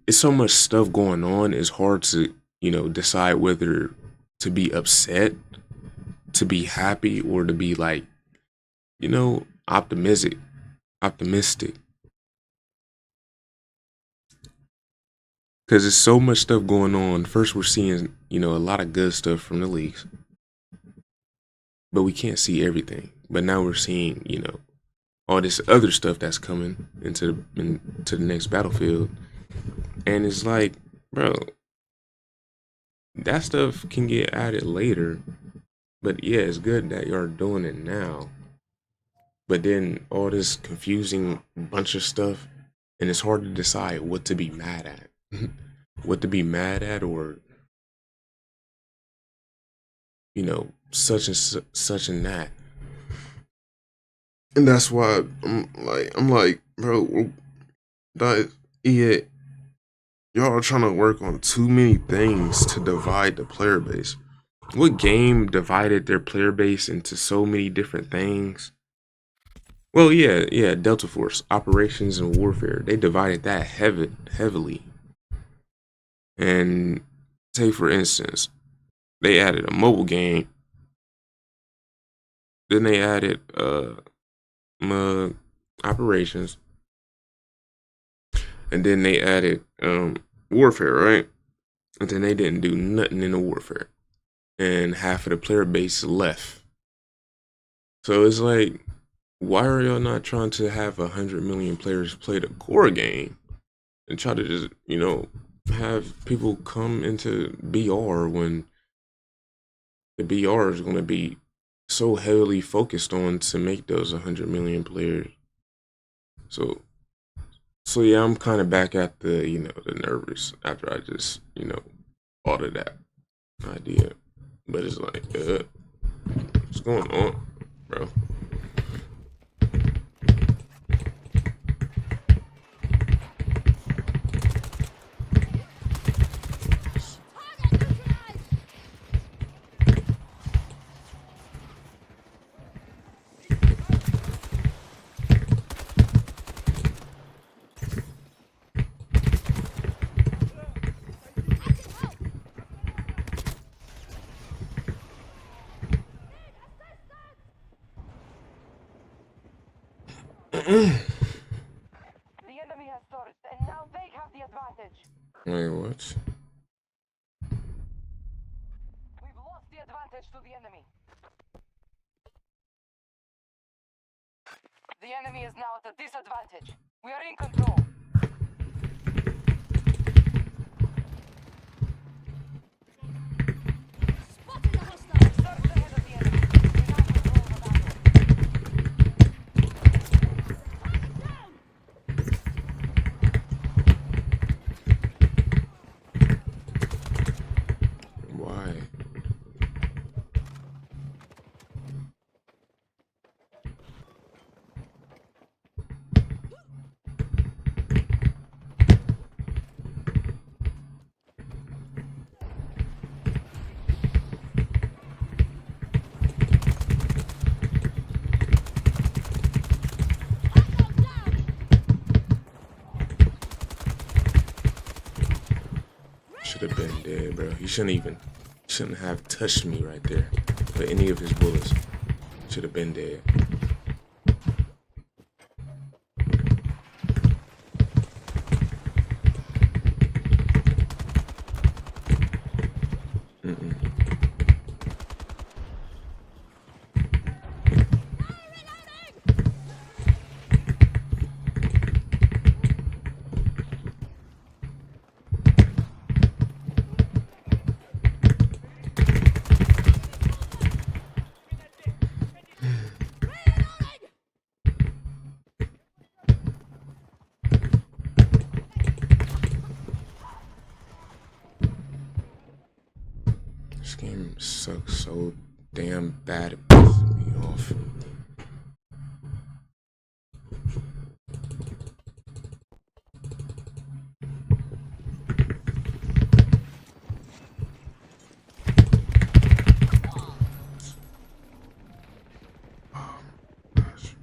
it's so much stuff going on. It's hard to, decide whether to be upset, to be happy, or to be like, optimistic. Because there's so much stuff going on. First, we're seeing, a lot of good stuff from the leagues, but we can't see everything. But now we're seeing, all this other stuff that's coming into the next Battlefield, and it's like, bro, that stuff can get added later. But yeah, it's good that you're doing it now. But then all this confusing bunch of stuff, and it's hard to decide what to be mad at. What to be mad at, or such and that. And that's why I'm like, bro, that EA, y'all are trying to work on too many things to divide the player base. What game divided their player base into so many different things? Well, yeah, Delta Force, Operations and Warfare. They divided that heavily. And say, for instance, they added a mobile game. Then they added Operations. And then they added Warfare, right? And then they didn't do nothing in the Warfare. And half of the player base left. So it's like, why are y'all not trying to have 100 million players play the core game and try to just, have people come into BR when the BR is going to be so heavily focused on to make those 100 million players? So yeah, I'm kind of back at the, the nervous after I just, thought of that idea. But it's like, what's going on, bro? The enemy has surged, and now they have the advantage. Wait, what? We've lost the advantage to the enemy. The enemy is now at a disadvantage. We are in control. Spotted a hostile. Surged ahead of the enemy. We now control the battle. Why? Should have been dead, bro. He shouldn't have touched me right there with any of his bullets. Should have been dead. This game sucks so damn bad, it pisses me off. Oh, gosh.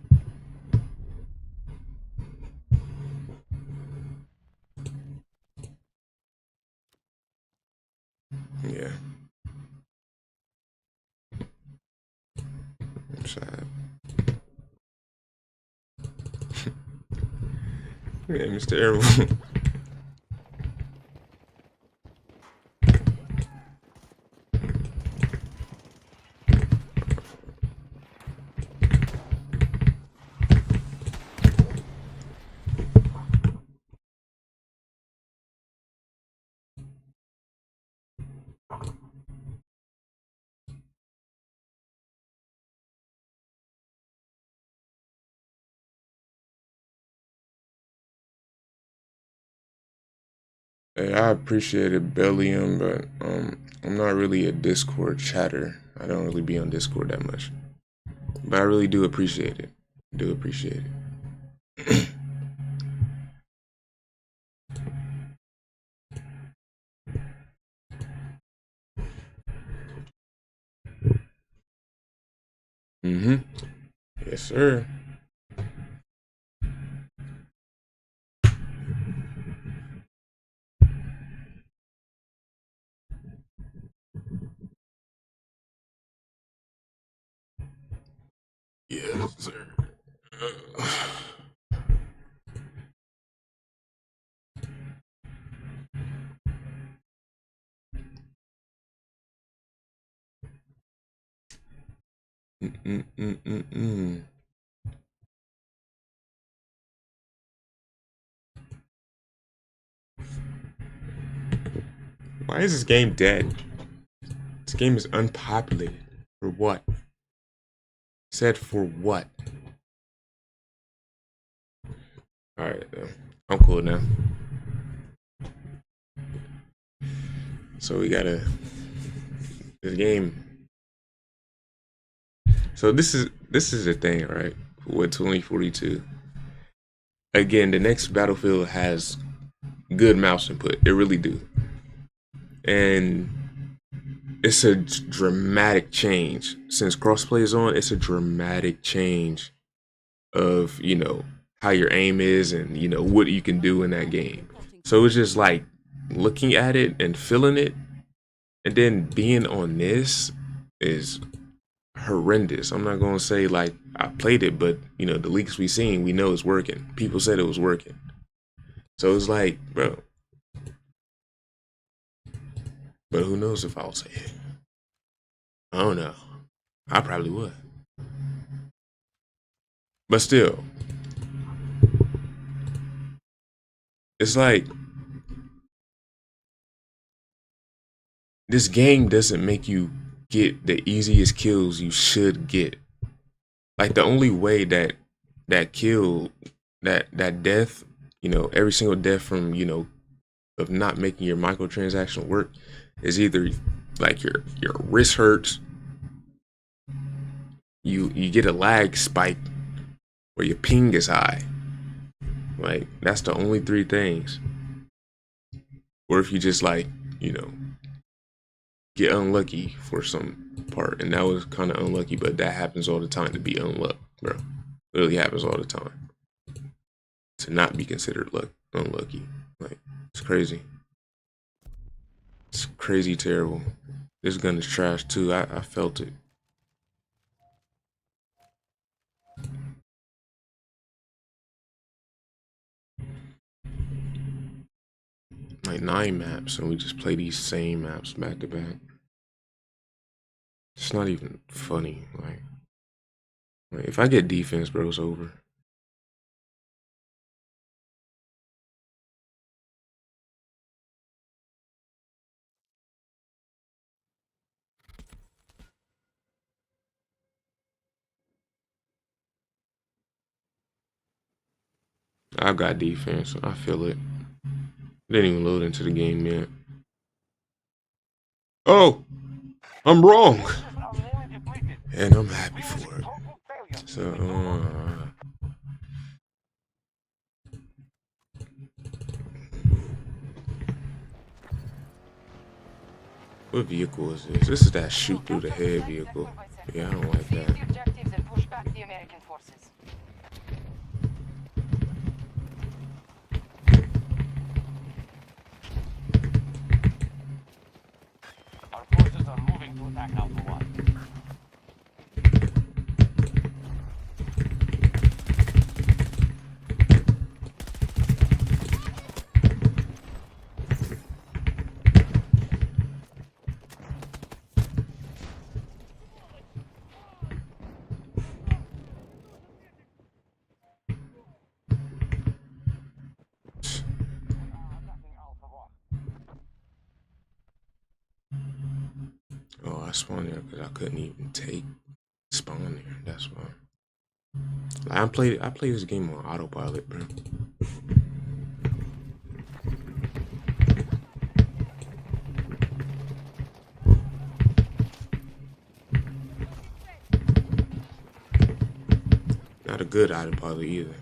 Yeah. I'm sad. Yeah, Mr. Errol. Hey, I appreciate it, Bellium, but I'm not really a Discord chatter. I don't really be on Discord that much. But I really do appreciate it. Do appreciate it. Mm-hmm. Yes, sir. Yes, sir. Mm-mm-mm-mm-mm. Why is this game dead? This game is unpopulated. For what? Said for what? Alright, I'm cool now. So we gotta this game. So this is the thing, right? With 2042. Again, the next Battlefield has good mouse input. It really do. And it's a dramatic change. Since crossplay is on, it's a dramatic change of, how your aim is and, what you can do in that game. So it's just like looking at it and feeling it, and then being on this is horrendous. I'm not gonna say like I played it, but you know the leaks we seen, we know it's working. People said it was working, so it's like, bro. But who knows if I'll say it? I don't know. I probably would, but still, it's like this game doesn't make you get the easiest kills you should get. Like the only way that kill that death, you know, every single death from, you know, of not making your microtransaction work is either like your wrist hurts, you get a lag spike, or your ping is high. Like that's the only three things. Or if you just like, you know, get unlucky for some part, and that was kind of unlucky, but that happens all the time to be unlucky, bro. Literally happens all the time to not be considered unlucky. Like it's crazy. It's crazy terrible. This gun is trash too. I felt it. Like 9 maps, and we just play these same maps back to back. It's not even funny. Like if I get defense, bro, it's over. I've got defense. I feel it. Didn't even load into the game yet. Oh, I'm wrong, and I'm happy for it. So, what vehicle is this? This is that shoot through the head vehicle. Yeah, I don't like that. The objectives and push back the American forces. Our forces are moving to attack Alpha 1. Oh, I spawned there because I couldn't even take spawn there. That's why. Like, I play this game on autopilot, bro. Not a good autopilot either.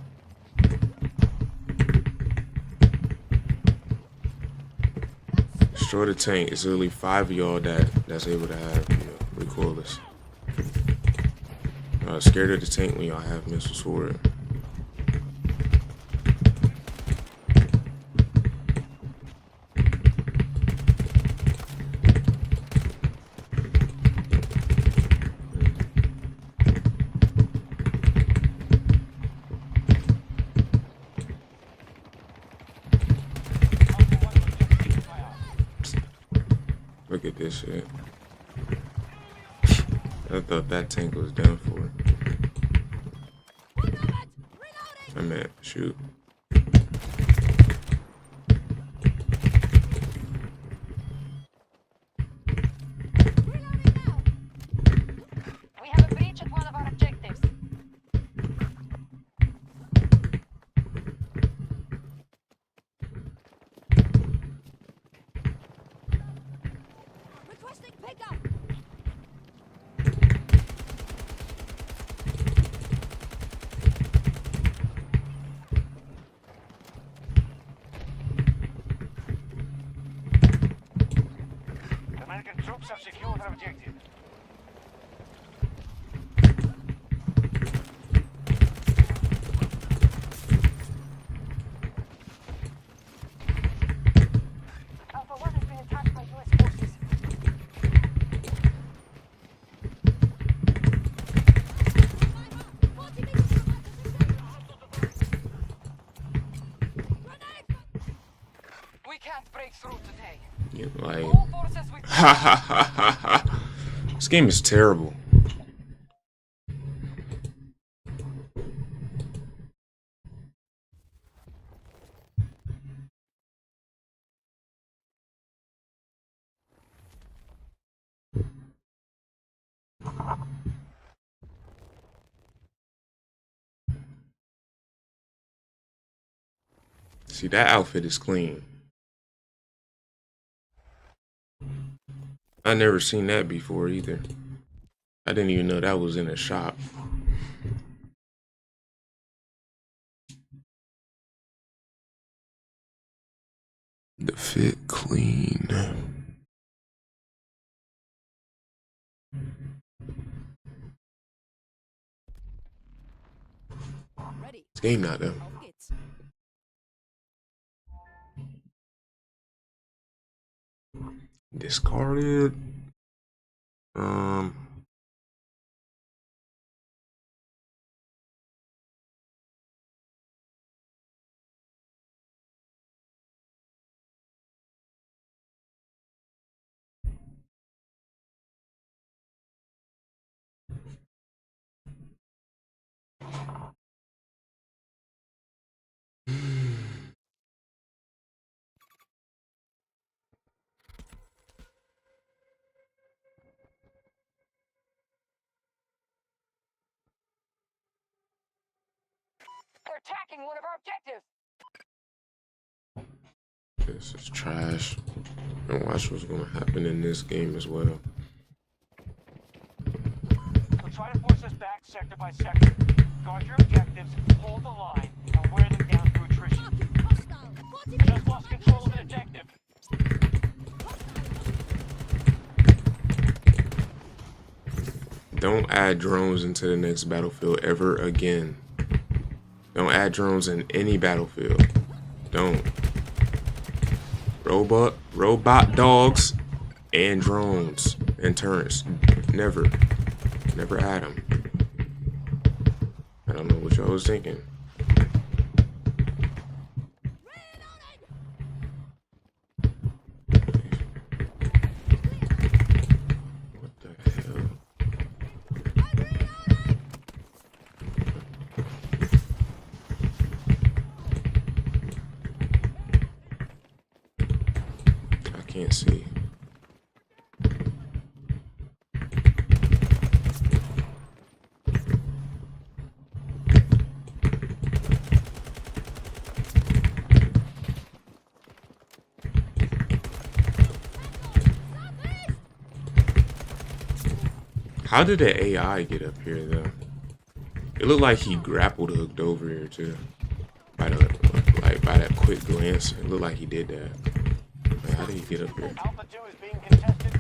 Destroy the tank. It's literally 5 of y'all that's able to have, you know, recoilless. Scared of the tank when y'all have missiles for it. Look at this shit. I thought that tank was done for. I meant, shoot. We have a breach at one of our objectives. Requesting pickup. American troops have secured our objective. Alpha 1 has been attacked by US forces. can't break through today. You know, like, All forces with ha ha ha ha ha. This game is terrible. See, that outfit is clean. I never seen that before either. I didn't even know that was in a shop. The fit clean. Ready. This game not though. Auf geht's. Discarded. They're attacking one of our objectives. This is trash. And watch what's gonna happen in this game as well. So try to force us back sector by sector. Guard your objectives, hold the line, and wear them down through attrition. Hostile. Just lost control of an objective. Don't add drones into the next battlefield ever again. Don't add drones in any battlefield. Don't. Robot dogs and drones and turrets. Never add them. I don't know what y'all was thinking. What the hell? I can't see. How did the AI get up here though? It looked like he grappled hooked over here too. By that quick glance, it looked like he did that. Like, how did he get up here? Alpha 2 is being contested.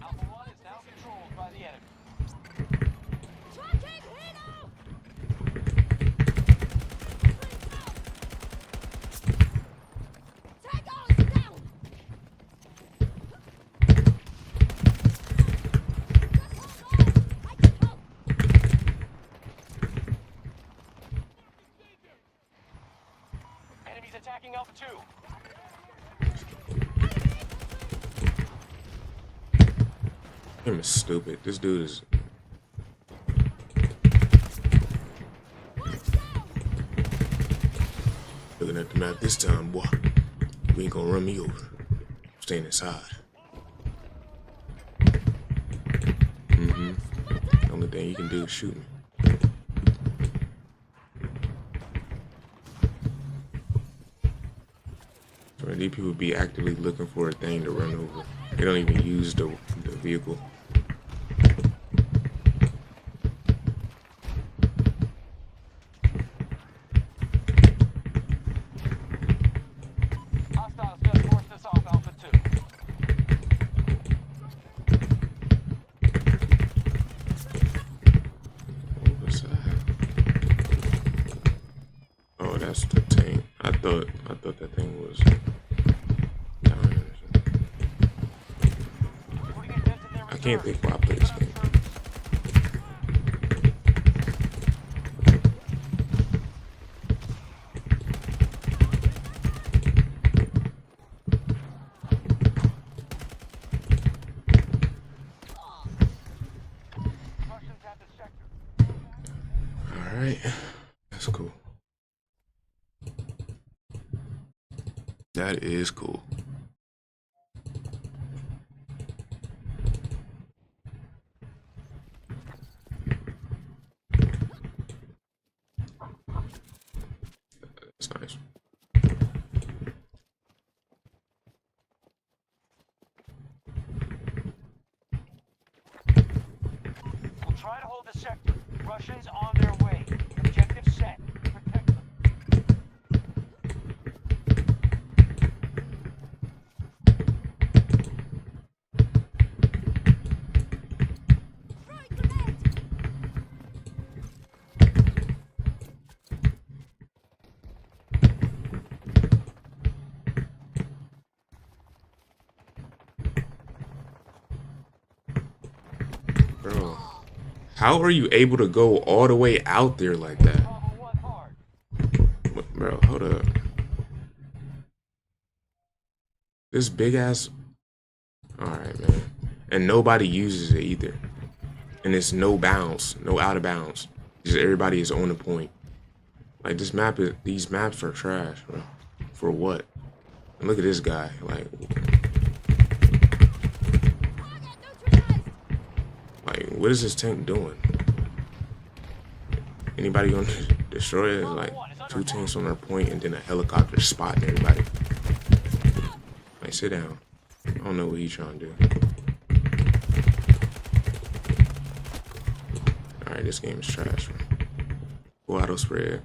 Alpha 1 is now controlled by the enemy. Tracking Hino. Tango is down. Just hold on. I can help. Enemies attacking Alpha 2. Him is stupid. This dude is. Watch down. Not this time, boy. You ain't gonna run me over. Staying inside. The only thing you can do is shoot me. So these people be actively looking for a thing to run over. They don't even use the vehicle. Hostiles just forced us off Alpha 2. What's that? Oh, that's the tank. I thought that thing was dying. Putting a dent in their I can't reserves. think why I play this game. Russians have the sector. Alright. That's cool. That is cool. That's nice. We'll try to hold the sector. Russians on their way. Objective set. Protect them. Throwing grenade. Bro, how are you able to go all the way out there like that? Bravo 1 hard. Bro, hold up. This big ass. Alright, man. And nobody uses it either. And it's no bounce, no out of bounds. Just everybody is on the point. Like this map is, these maps are trash, bro. For what? And look at this guy. Like, Target neutralized. what is this tank doing? Anybody gonna destroy it? Like 2 tanks on their point and then a helicopter spotting everybody. Like, sit down. I don't know what he's trying to do. Alright, this game is trash, man. Full auto spread.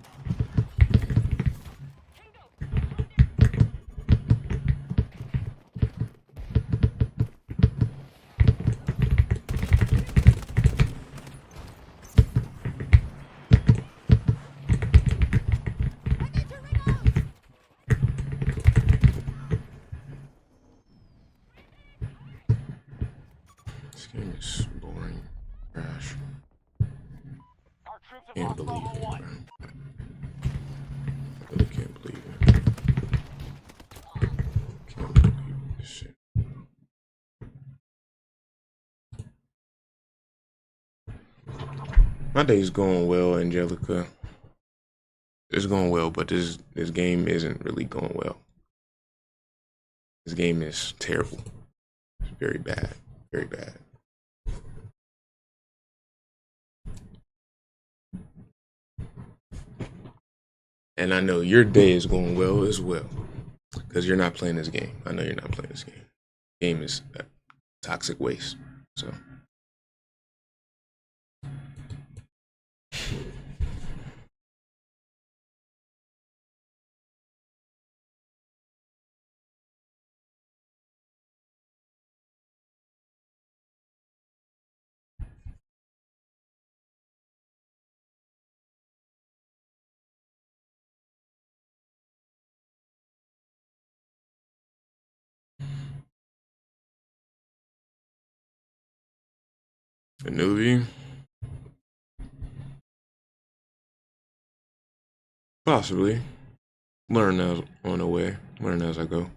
I need to reload. This game is boring. Trash. Our troops have Can't lost believe Bravo it, 1. bro. I really can't believe it. Can't believe this shit. My day's going well, Angelica. It's going well, but this game isn't really going well. This game is terrible. It's very bad. Very bad. And I know your day is going well as well. Because you're not playing this game. I know you're not playing this game. Game is a toxic waste. So a newbie? Possibly. Learn as on the way. Learn as I go.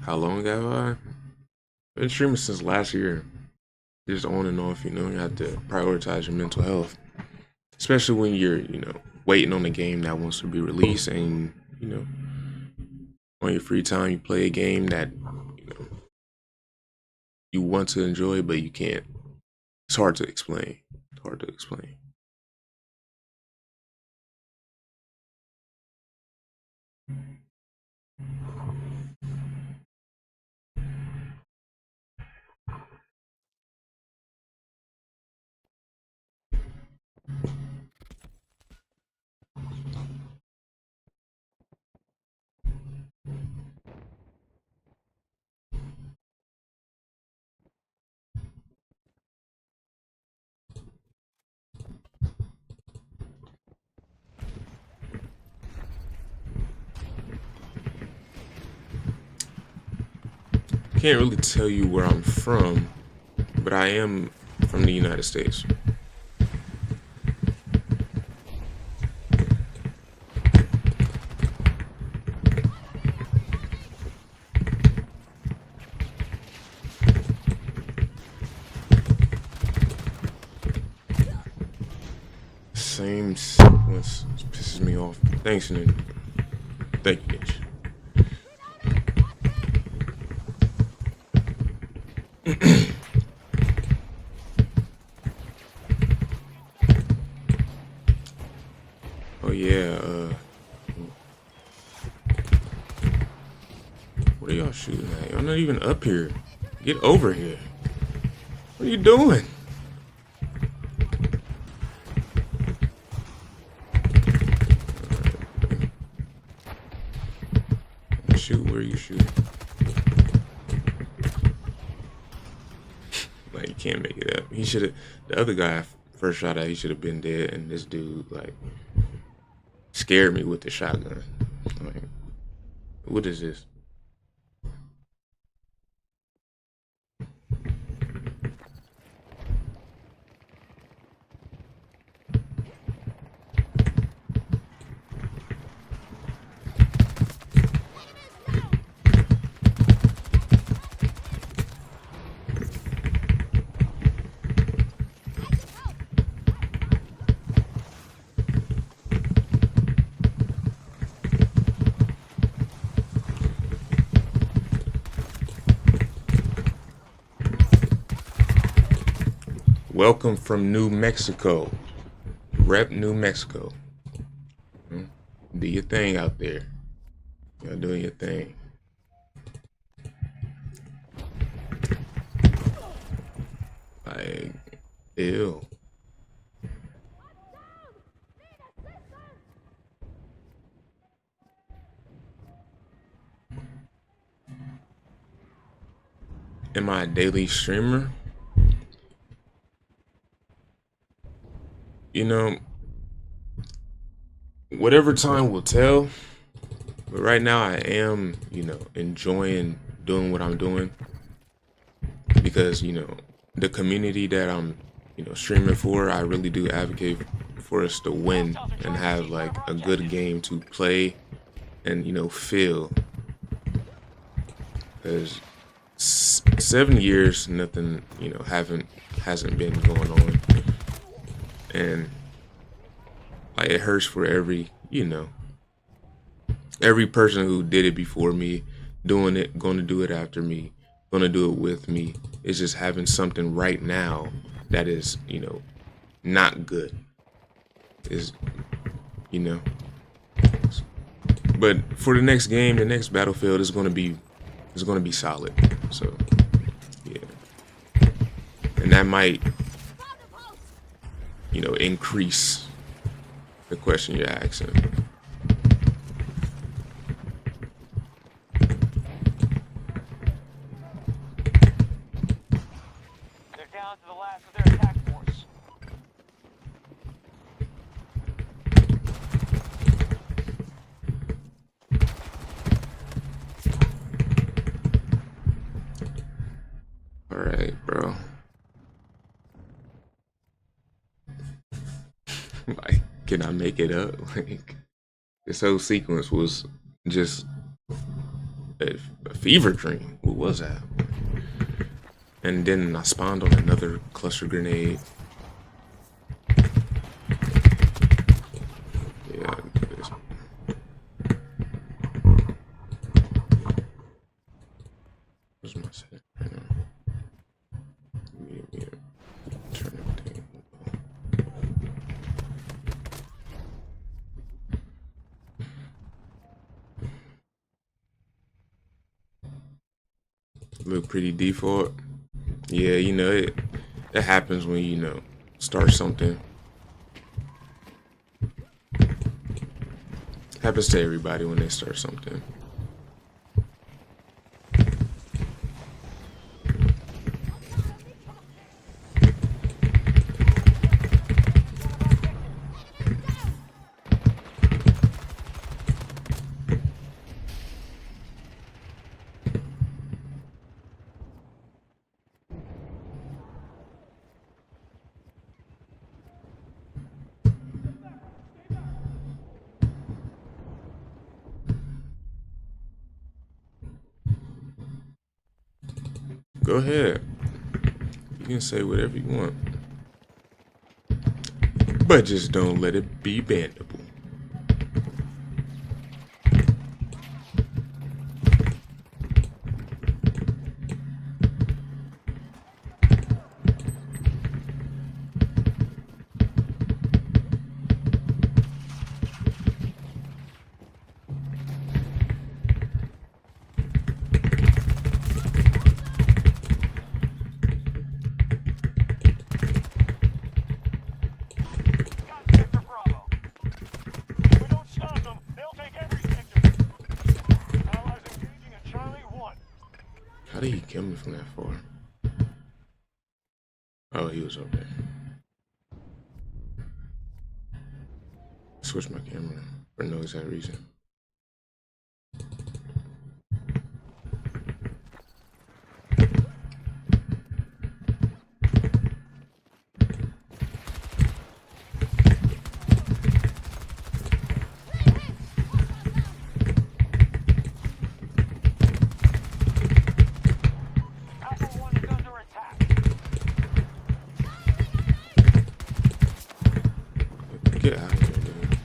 How long have I been streaming? Since last year. Just on and off, you know, you have to prioritize your mental health. Especially when you're, waiting on a game that wants to be released and, on your free time you play a game that, you want to enjoy but you can't. It's hard to explain. It's hard to explain. Can't really tell you where I'm from, but I am from the United States. Same sequence pisses me off. Thanks, Nick. Thank you, Nick. Oh yeah, what are y'all shooting at? Y'all not even up here. Get over here. What are you doing? Shoot where you shoot. Like, you can't make it up. He should have, the other guy first shot at, he should have been dead, and this dude, like, scared me with the shotgun. Like, what is this? Welcome from New Mexico. Rep New Mexico. Do your thing out there. Y'all doing your thing. Like, ew. Am I a daily streamer? You know, whatever time will tell. But right now I am, enjoying doing what I'm doing. Because, the community that I'm, streaming for, I really do advocate for us to win and have like a good game to play and, feel. Because 7 years, nothing, hasn't been going on. And like, it hurts for every person who did it before me, doing it, going to do it after me, going to do it with me. It's just having something right now that is, not good. Is, but for the next game, the next battlefield is going to be solid. So, yeah. And that might, increase the question you're asking. They're down to the last of their attack force. All right, bro. Like, can I make it up? Like, this whole sequence was just a fever dream. What was that? And then I spawned on another cluster grenade. Yeah. Where's my set? Hang on. Let me turn everything. Look pretty default. Yeah, you know, it happens when you start something. Happens to everybody when they start something. Go ahead. You can say whatever you want. But just don't let it be bannable. Got Sector Bravo. If we don't stop them, they'll take every sector. Allies engaging at Charlie 1. How did he kill me from that far? Oh, he was over there. Switch my camera for no exact reason. Alpha 1 is under attack. Get out of here, dude.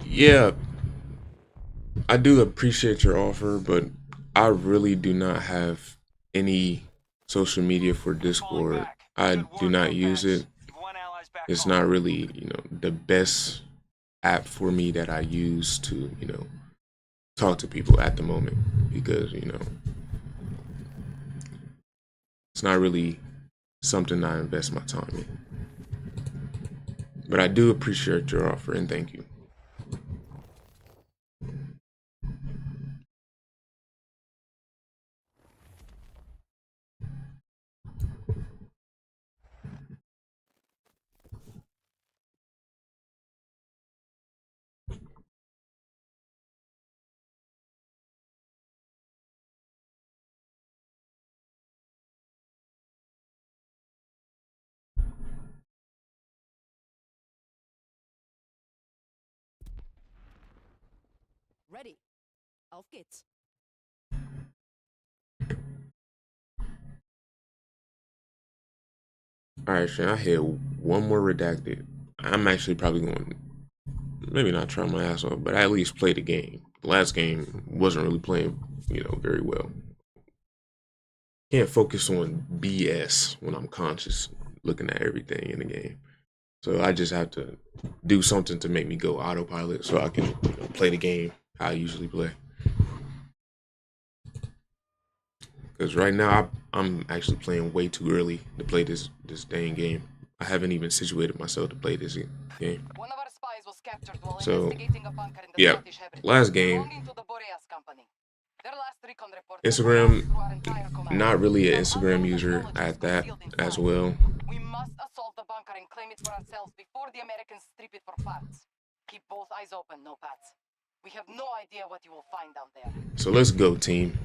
Yeah, I do appreciate your offer, but I really do not have any social media for Falling Discord. back. I Good do work, not Lopez. use it. One ally's back It's home. not really, the best app for me that I use to, talk to people at the moment because, it's not really something I invest my time in. But I do appreciate your offer and thank you. Ready. Auf geht's. Alright, Shane, I had one more redacted. I'm actually probably going to maybe not try my ass off, but at least play the game. The last game wasn't really playing, very well. Can't focus on BS when I'm conscious looking at everything in the game. So I just have to do something to make me go autopilot so I can play the game how I usually play. Because right now I'm actually playing way too early to play this dang game. I haven't even situated myself to play this game. One of our spies was captured. captured while So, investigating a bunker in the yeah, Scottish Hebrides last game, belonging to the Boreas Company. Their last recon report Instagram, through our entire command. not really an While Instagram unknown user technologies at that concealed as inside, well. we must assault the bunker and claim it for ourselves before the Americans strip it for parts. Keep both eyes open, no Pats. We have no idea what you will find down there. So let's go, team.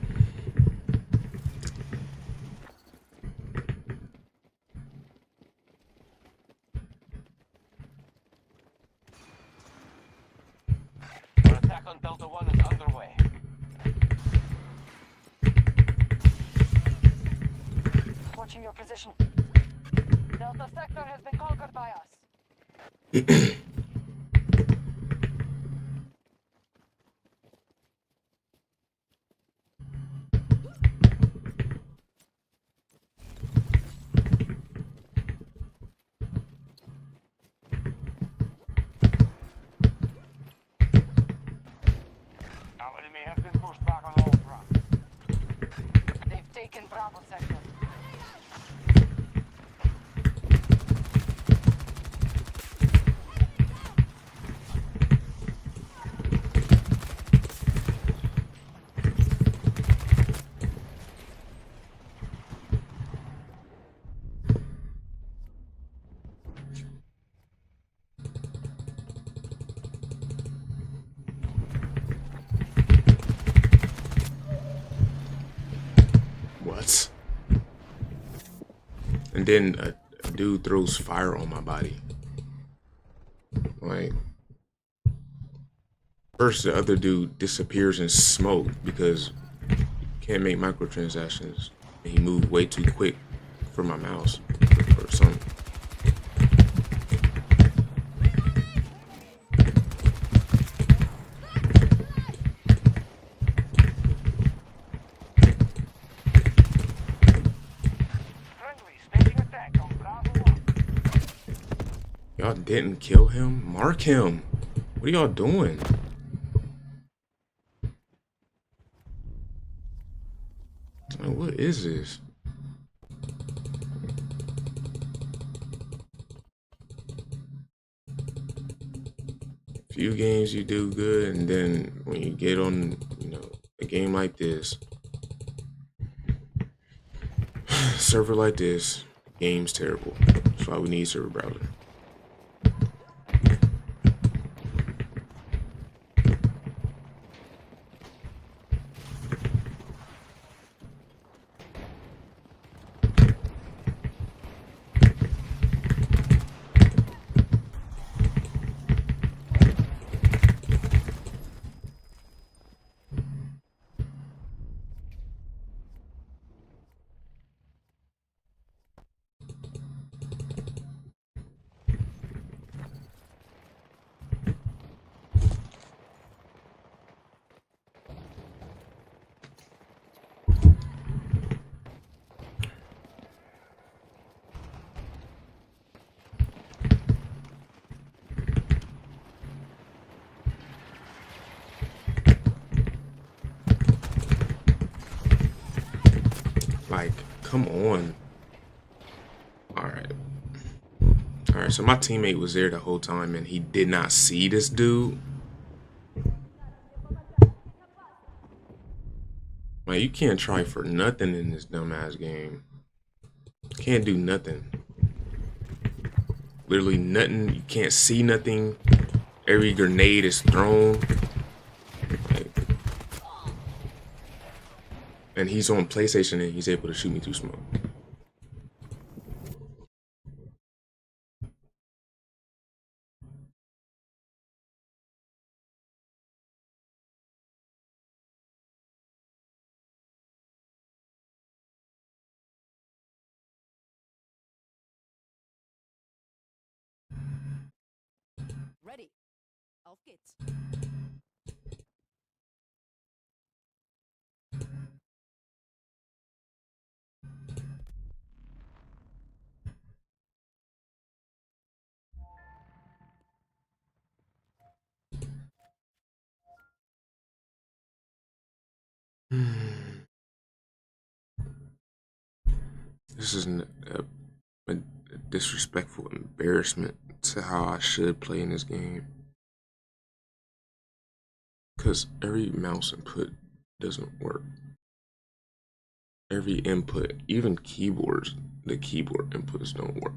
Our attack on Delta 1 is underway. Watching your position. Delta sector has been conquered by us. Our enemy has been pushed back on all fronts. They've taken Bravo sector. What? And then a dude throws fire on my body. Like, first the other dude disappears in smoke because you can't make microtransactions. And he moved way too quick for my mouse or something. Friendly staging attack on Bravo 1. Y'all didn't kill him? Mark him. What are y'all doing? Like, what is this? Few games you do good, and then when you get on, a game like this, server like this, game's terrible. That's why we need server browser. Like, come on. Alright. Alright, so my teammate was there the whole time and he did not see this dude. Like, you can't try for nothing in this dumbass game. Can't do nothing. Literally nothing. You can't see nothing. Every grenade is thrown. And he's on PlayStation and he's able to shoot me through smoke. Ready. Auf geht's. This is a disrespectful embarrassment to how I should play in this game. because every mouse input doesn't work. Every input, even keyboards, the keyboard inputs don't work.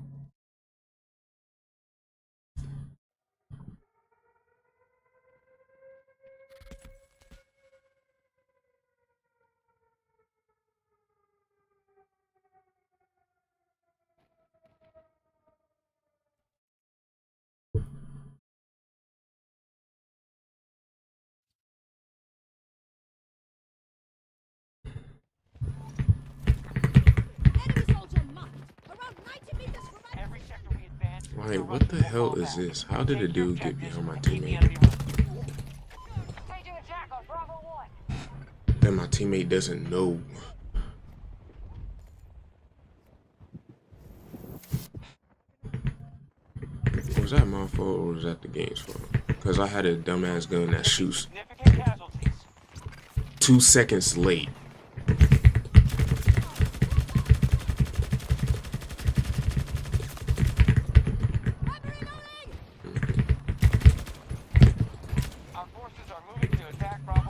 Enemy soldier marked. Around 90 meters from my Every sector we advance, Like, what the hell is this? How did a dude get behind my teammate? Taking attack on Bravo 1. And my teammate doesn't know. Was that my fault or was that the game's fault? Because I had a dumbass gun that shoots Significant casualties. 2 seconds late. Our forces are moving to attack Bravo 1.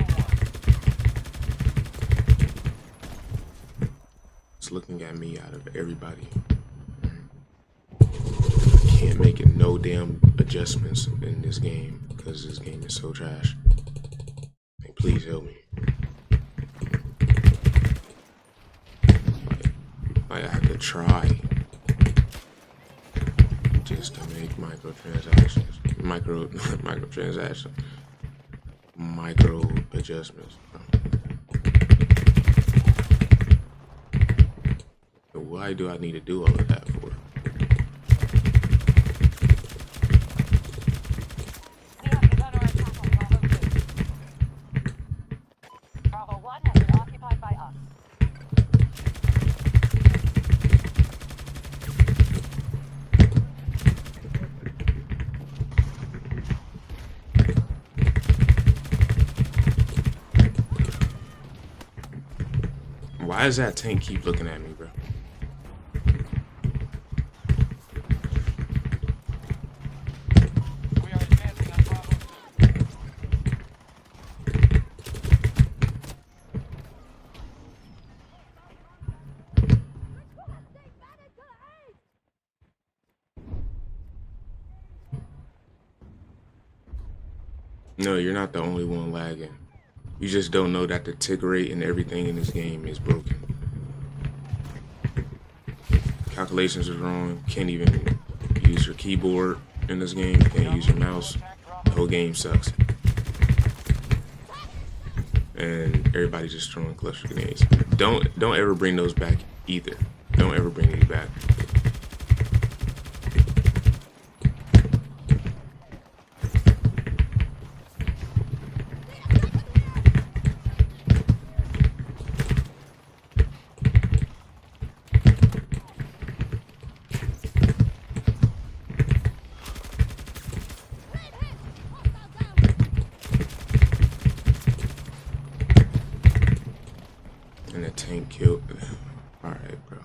It's looking at me out of everybody. Can't make it no damn adjustments in this game because this game is so trash. Like, please help me. I have to try just to make microtransactions, micro adjustments. But why do I need to do all of that for? The Ark is under attack on Bravo 2. Bravo 1 has been occupied by us. Why does that tank keep looking at me, bro? We are advancing on Bravo 2. No, you're not the only one lagging. You just don't know that the tick rate and everything in this game is broken. Calculations are wrong. Can't even use your keyboard in this game. Can't use your mouse. The whole game sucks. And everybody's just throwing cluster grenades. Don't ever bring those back either. Don't ever bring these back. And the tank killed. Alright, bro.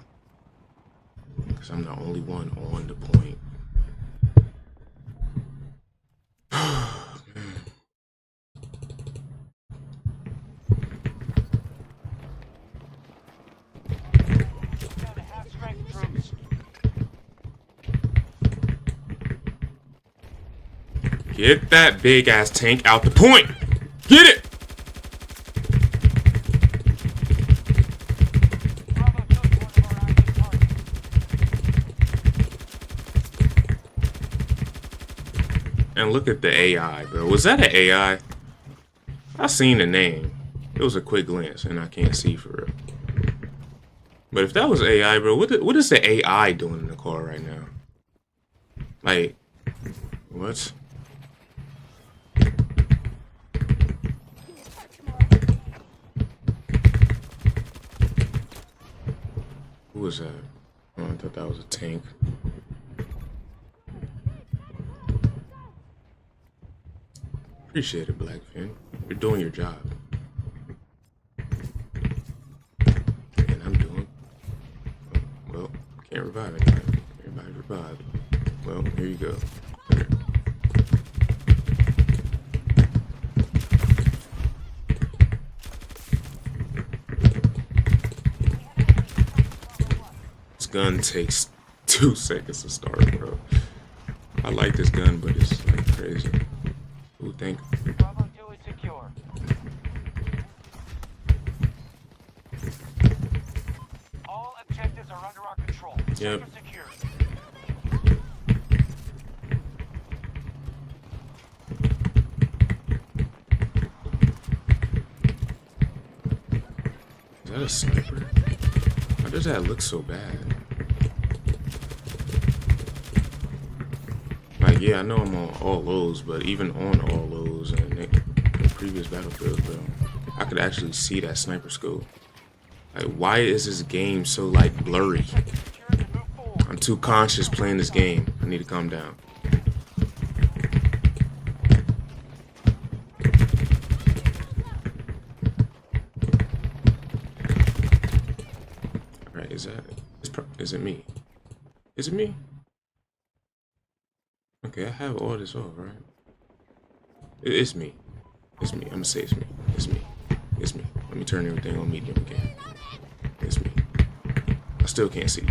Because I'm the only one on the point. Down to half-strength troops. Get that big ass tank out the point! Get it! Bravo 2 is one of our active targets. And look at the AI, bro. Was that an AI? I seen the name. It was a quick glance, and I can't see for real. But if that was AI, bro, what is the AI doing in the car right now? Like, what? Who was that? Oh, I thought that was a tank. Appreciate it, Blackfin. You're doing your job. And I'm doing... Well, can't revive anybody. Everybody revive. Well, here you go. gun takes 2 seconds to start, bro. I like this gun, but it's like crazy. Ooh, thank you. Bravo 2 is secure. All objectives are under our control. Yep. Sector secure. Is that a sniper? Why does that look so bad? Like, yeah, I know I'm on all lows, but even on all lows and in previous battlefields, bro, I could actually see that sniper scope. Like, why is this game so, like, blurry? Sector secured and move forward. I'm too conscious playing this game. I need to calm down. Alright, is it me? Is it me? Okay, I have all this off, right? It's me. It's me. I'm gonna say it's me. It's me. It's me. Let me turn everything on medium again. It's me. I still can't see.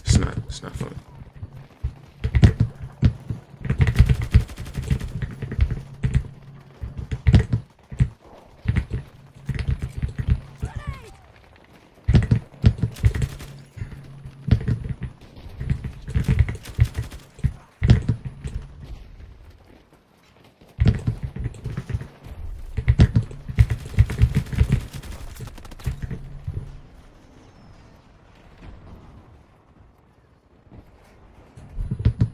It's not fun.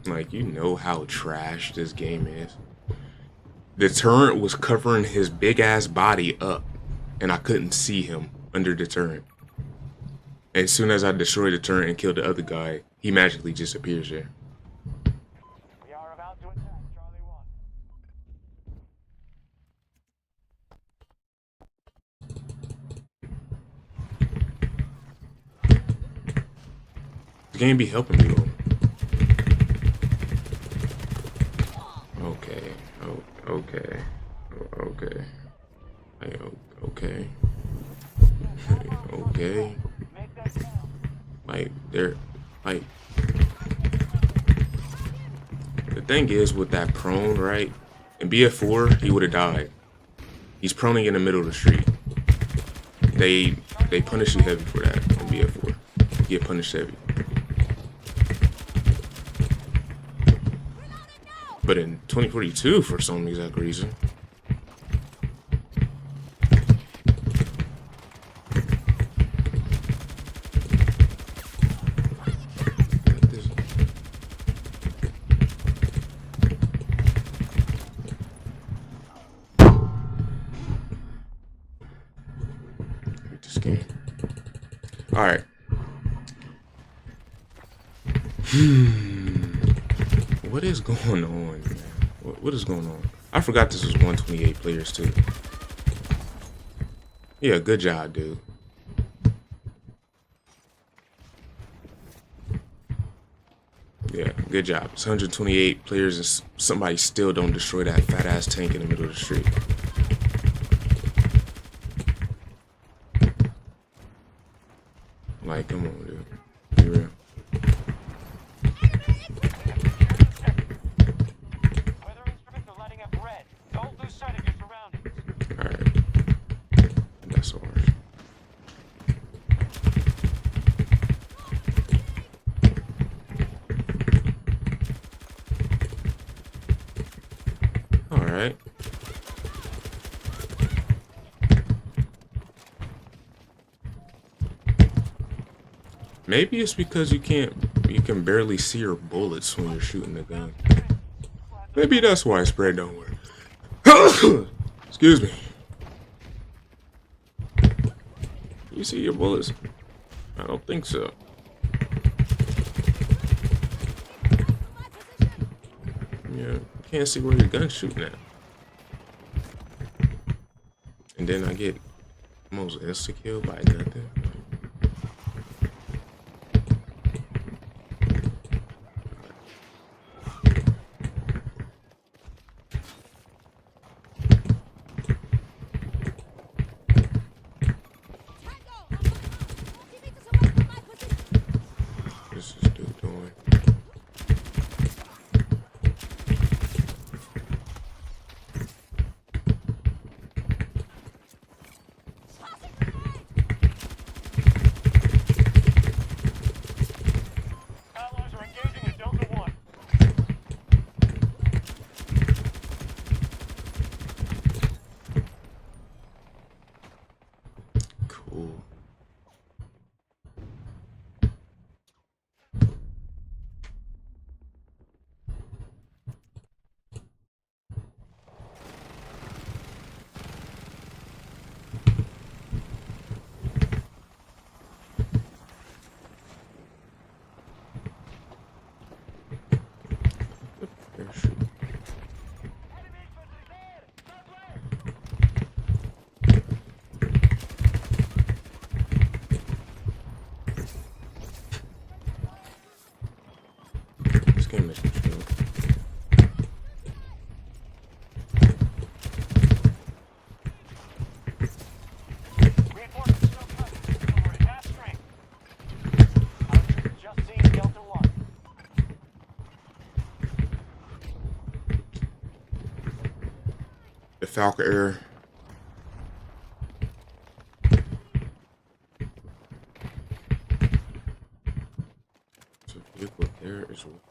Like, you know how trash this game is. The turret was covering his big ass body up, and I couldn't see him under the turret. As soon as I destroyed the turret and killed the other guy, he magically just appears there. We are about to attack Charlie 1. The game be helping me though. Okay. Oh, okay. Oh, okay. Hey, okay. Okay. Make that count. Like, like, the thing is with that prone, right? In BF4, he would have died. He's proning in the middle of the street. They punish you heavy for that on BF4. You get punished heavy. But in 2042, for some exact reason, this game. All right. What is going on, man? What is going on? I forgot this was 128 players too. Yeah, good job, dude. Yeah, good job. It's 128 players and somebody still don't destroy that fat ass tank in the middle of the street. Like, come on, dude. Be real. Weather instruments are lighting up red. Don't lose sight of your surroundings. Alright. That's ours. Alright. Maybe it's because you can barely see your bullets when you're shooting the gun. Maybe that's why spray don't work. Excuse me. You see your bullets? I don't think so. Yeah, you can't see where your gun's shooting at. And then I get almost insta-killed by nothing. can't miss the show. Reinforcements still coming. We're at half strength. Our troops just seen Delta 1. The Falcon Air. There's a vehicle there as well.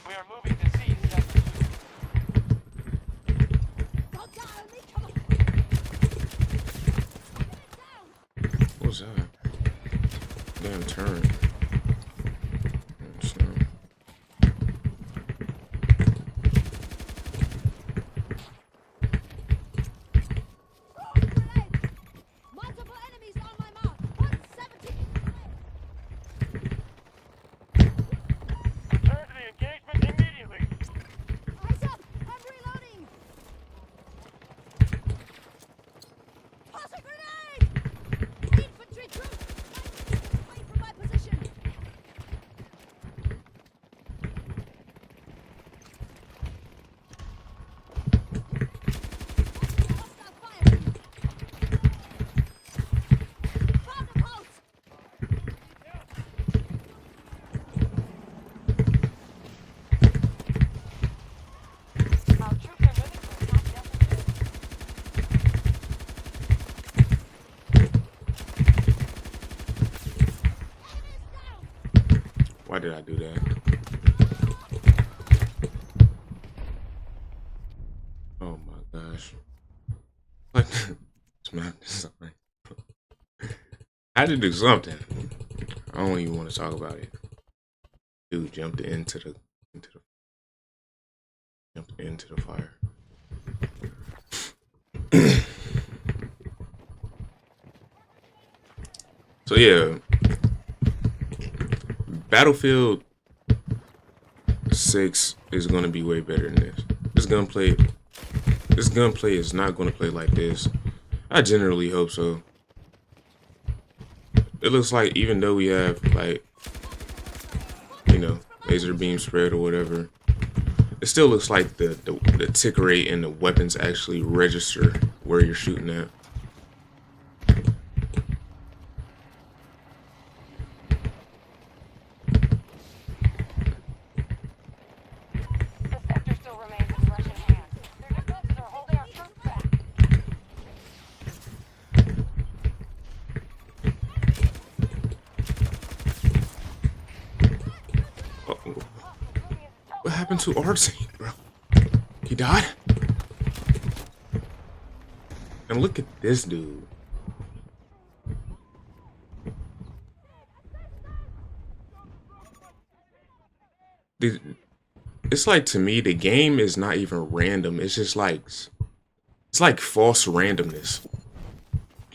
We are moving to seize Sector 2. Don't die on me, come on. Get it down. What was that? Damn turn. So, Grenade. Multiple enemies on my mark. 170. Return to the engagement immediately. Eyes up. I'm reloading. Toss a grenade. Infantry troops. Away from my position. Hostile fire. Found a post. Our troops are moving to attack Delta 2. Enemies down. why did I do that? Oh my gosh. What? It's not something. I had to do something. I don't even want to talk about it. Dude jumped into the fire. So yeah, Battlefield 6 is gonna be way better than this. This gunplay is not gonna play like this. I generally hope so. It looks like even though we have like, you know, laser beam spread or whatever, it still looks like the tick rate and the weapons actually register where you're shooting at. The sector still remains in Russian hands. Their defenses are holding our troops back. Uh-oh. What happened to Artsy, bro? He died? And look at this dude. It's like, to me, the game is not even random. It's just like, it's like false randomness.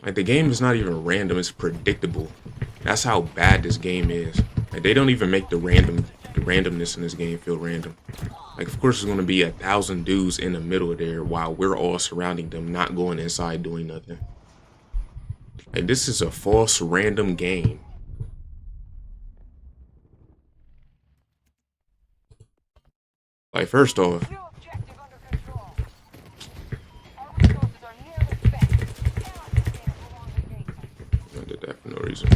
Like, the game is not even random. It's predictable. That's how bad this game is. Like, they don't even make the randomness in this game feel random. Like, of course, there's going to be 1,000 dudes in the middle of there while we're all surrounding them, not going inside doing nothing. Like, this is a false random game. Like, first off, New objective under control. Our resources are nearly spent. Cannot sustain a prolonged engagement. I did that for no reason.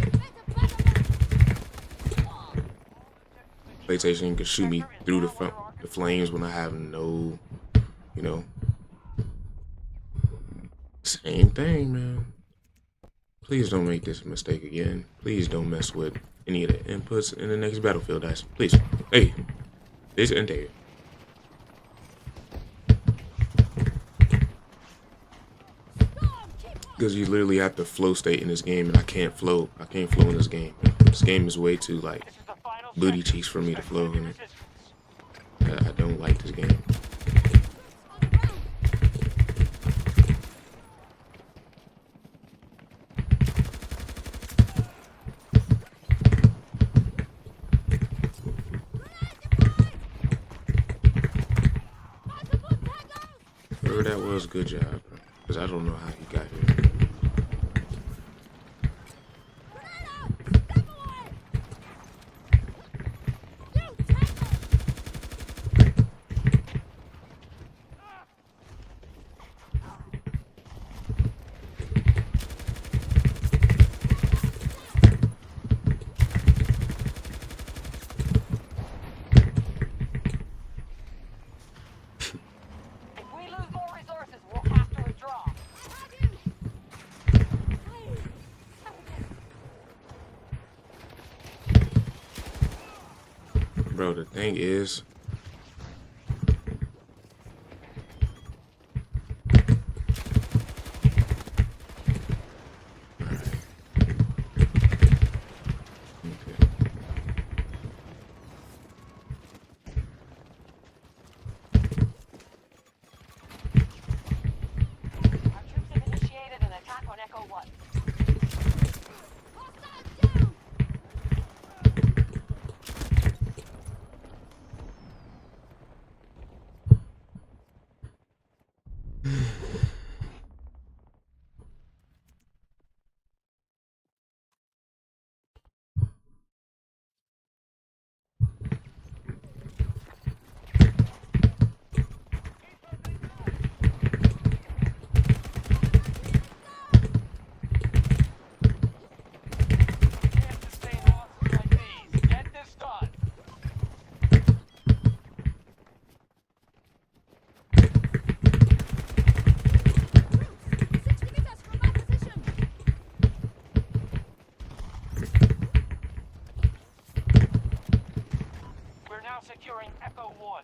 PlayStation can shoot me through the flames when I have no, you know, same thing, man. Please don't make this mistake again. Please don't mess with any of the inputs in the next Battlefield dice. Please. Hey, this and there. Because you literally have to flow state in this game, and I can't flow. I can't flow in this game. This game is way too, like, This is the final booty sector. cheeks for me to flow in it. Resistance. I don't like this game. Whoever that was, good job. Because I don't know how he got here. If we lose more resources, we'll have to withdraw. Bro, the thing is, Our troops have initiated an attack on Echo 1. Can't sustain losses like these. Get this done. We're now securing Echo 1.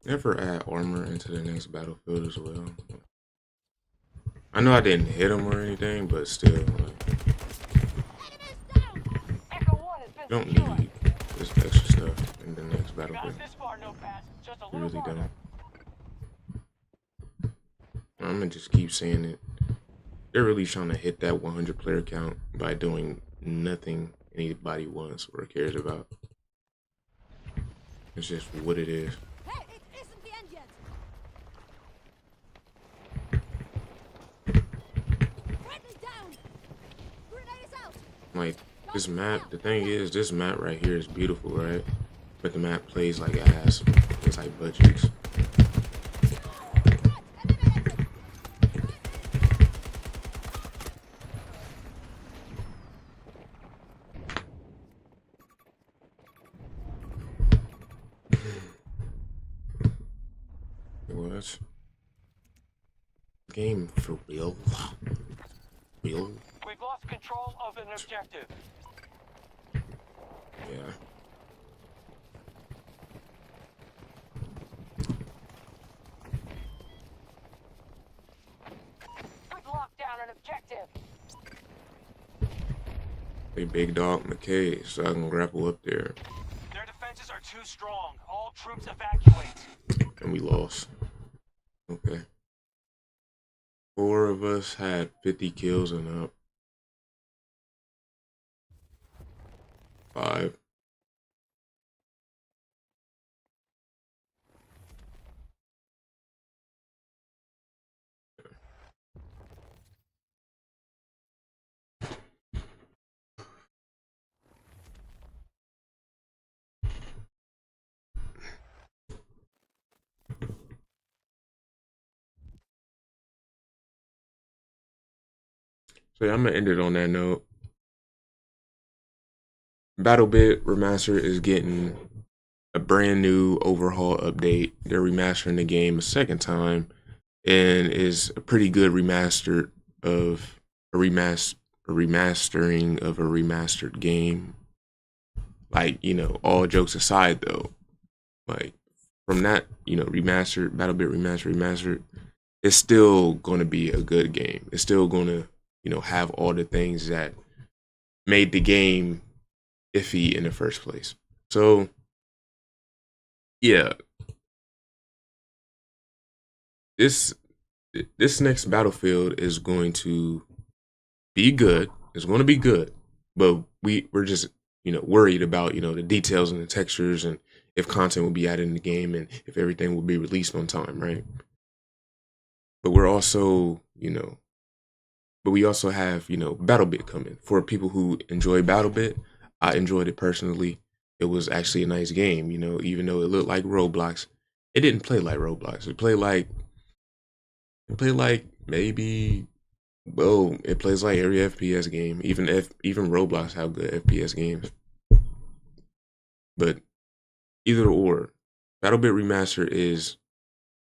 never add armor into the next battlefield as well. I know I didn't hit him or anything, but still, like, Echo 1 has you been don't secured. need this extra stuff in the next Got battlefield. us this far, no pass. Just a You little really farther. don't. I'm gonna just keep saying it. They're really trying to hit that 100 player count by doing nothing anybody wants or cares about. It's just what it is. Hey, it isn't the end yet. Friendly down. Grenade is out. Like, this map, the thing is, this map right here is beautiful, right? But the map plays like ass. It's like butt cheeks. Eliminated. What? Game for real? Real? We've lost control of an objective. Yeah. We've locked down an objective. Hey, big dog McKay, so I can grapple up there. Their defenses are too strong. All troops evacuate. And we lost. Okay. 4 of us had 50 kills and up. 5. So yeah, I'm gonna end it on that note. BattleBit Remastered is getting a brand new overhaul update. They're remastering the game a second time, and is a pretty good remastered of a remastering of a remastered game. Like, you know, all jokes aside though, like from that, you know, remastered, BattleBit remastered, it's still going to be a good game. It's still going to, have all the things that made the game iffy in the first place. So, yeah, this this next Battlefield is going to be good. It's going to be good, but we're just worried about the details and the textures and if content will be added in the game and if everything will be released on time, right? But we're also but we also have BattleBit coming for people who enjoy BattleBit. I enjoyed it personally. It was actually a nice game, even though it looked like Roblox. It didn't play like Roblox. It played like maybe. Well, it plays like every FPS game. Even Roblox have good FPS games. But either or, BattleBit Remaster is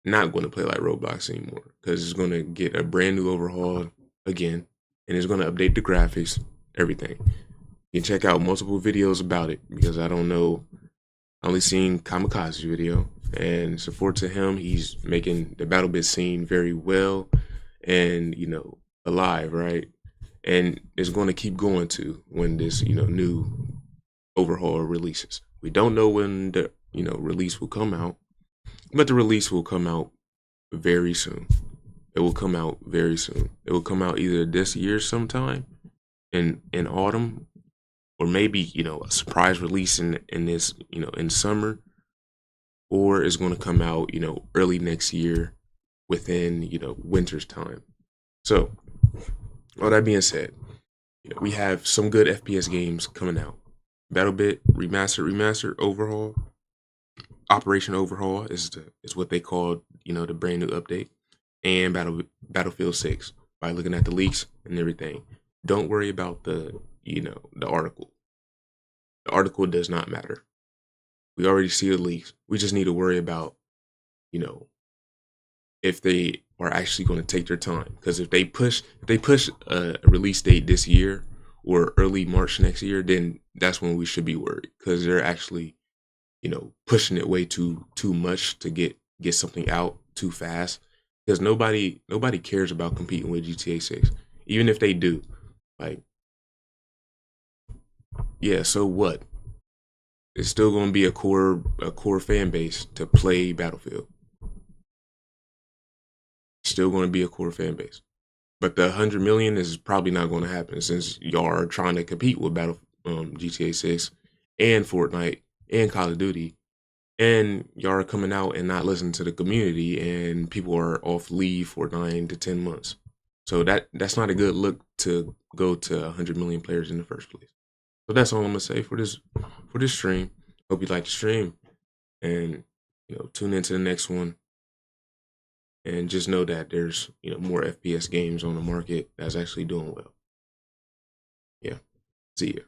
not going to play like Roblox anymore because it's going to get a brand new overhaul again, and it's going to update the graphics, everything. You can check out multiple videos about it because I don't know. I only seen Kamikaze's video, and support to him. He's making the BattleBit scene very well, and alive, right? And it's going to keep going to when this new overhaul releases. We don't know when the release will come out, but the release will come out very soon. It will come out very soon. It will come out either this year sometime in autumn, or maybe a surprise release in this in summer, or it's going to come out early next year within winter's time. So all that being said, we have some good FPS games coming out. BattleBit remastered overhaul, Operation Overhaul is what they called the brand new update, and Battlefield 6 by looking at the leaks and everything. Don't worry about the article. The article does not matter. We already see the leaks. We just need to worry about if they are actually going to take their time. Because if they push a release date this year or early March next year, then that's when we should be worried because they're actually pushing it way too much to get something out too fast. Because nobody cares about competing with GTA 6, even if they do. Like, yeah, so what? It's still going to be a core fan base to play Battlefield. Still going to be a core fan base. But the 100 million is probably not going to happen since y'all are trying to compete with GTA 6 and Fortnite and Call of Duty, and y'all are coming out and not listening to the community, and people are off leave for 9 to 10 months. So that's not a good look to go to 100 million players in the first place. So that's all I'm gonna say for this stream. Hope you like the stream, and tune into the next one. And just know that there's more FPS games on the market that's actually doing well. Yeah, see ya.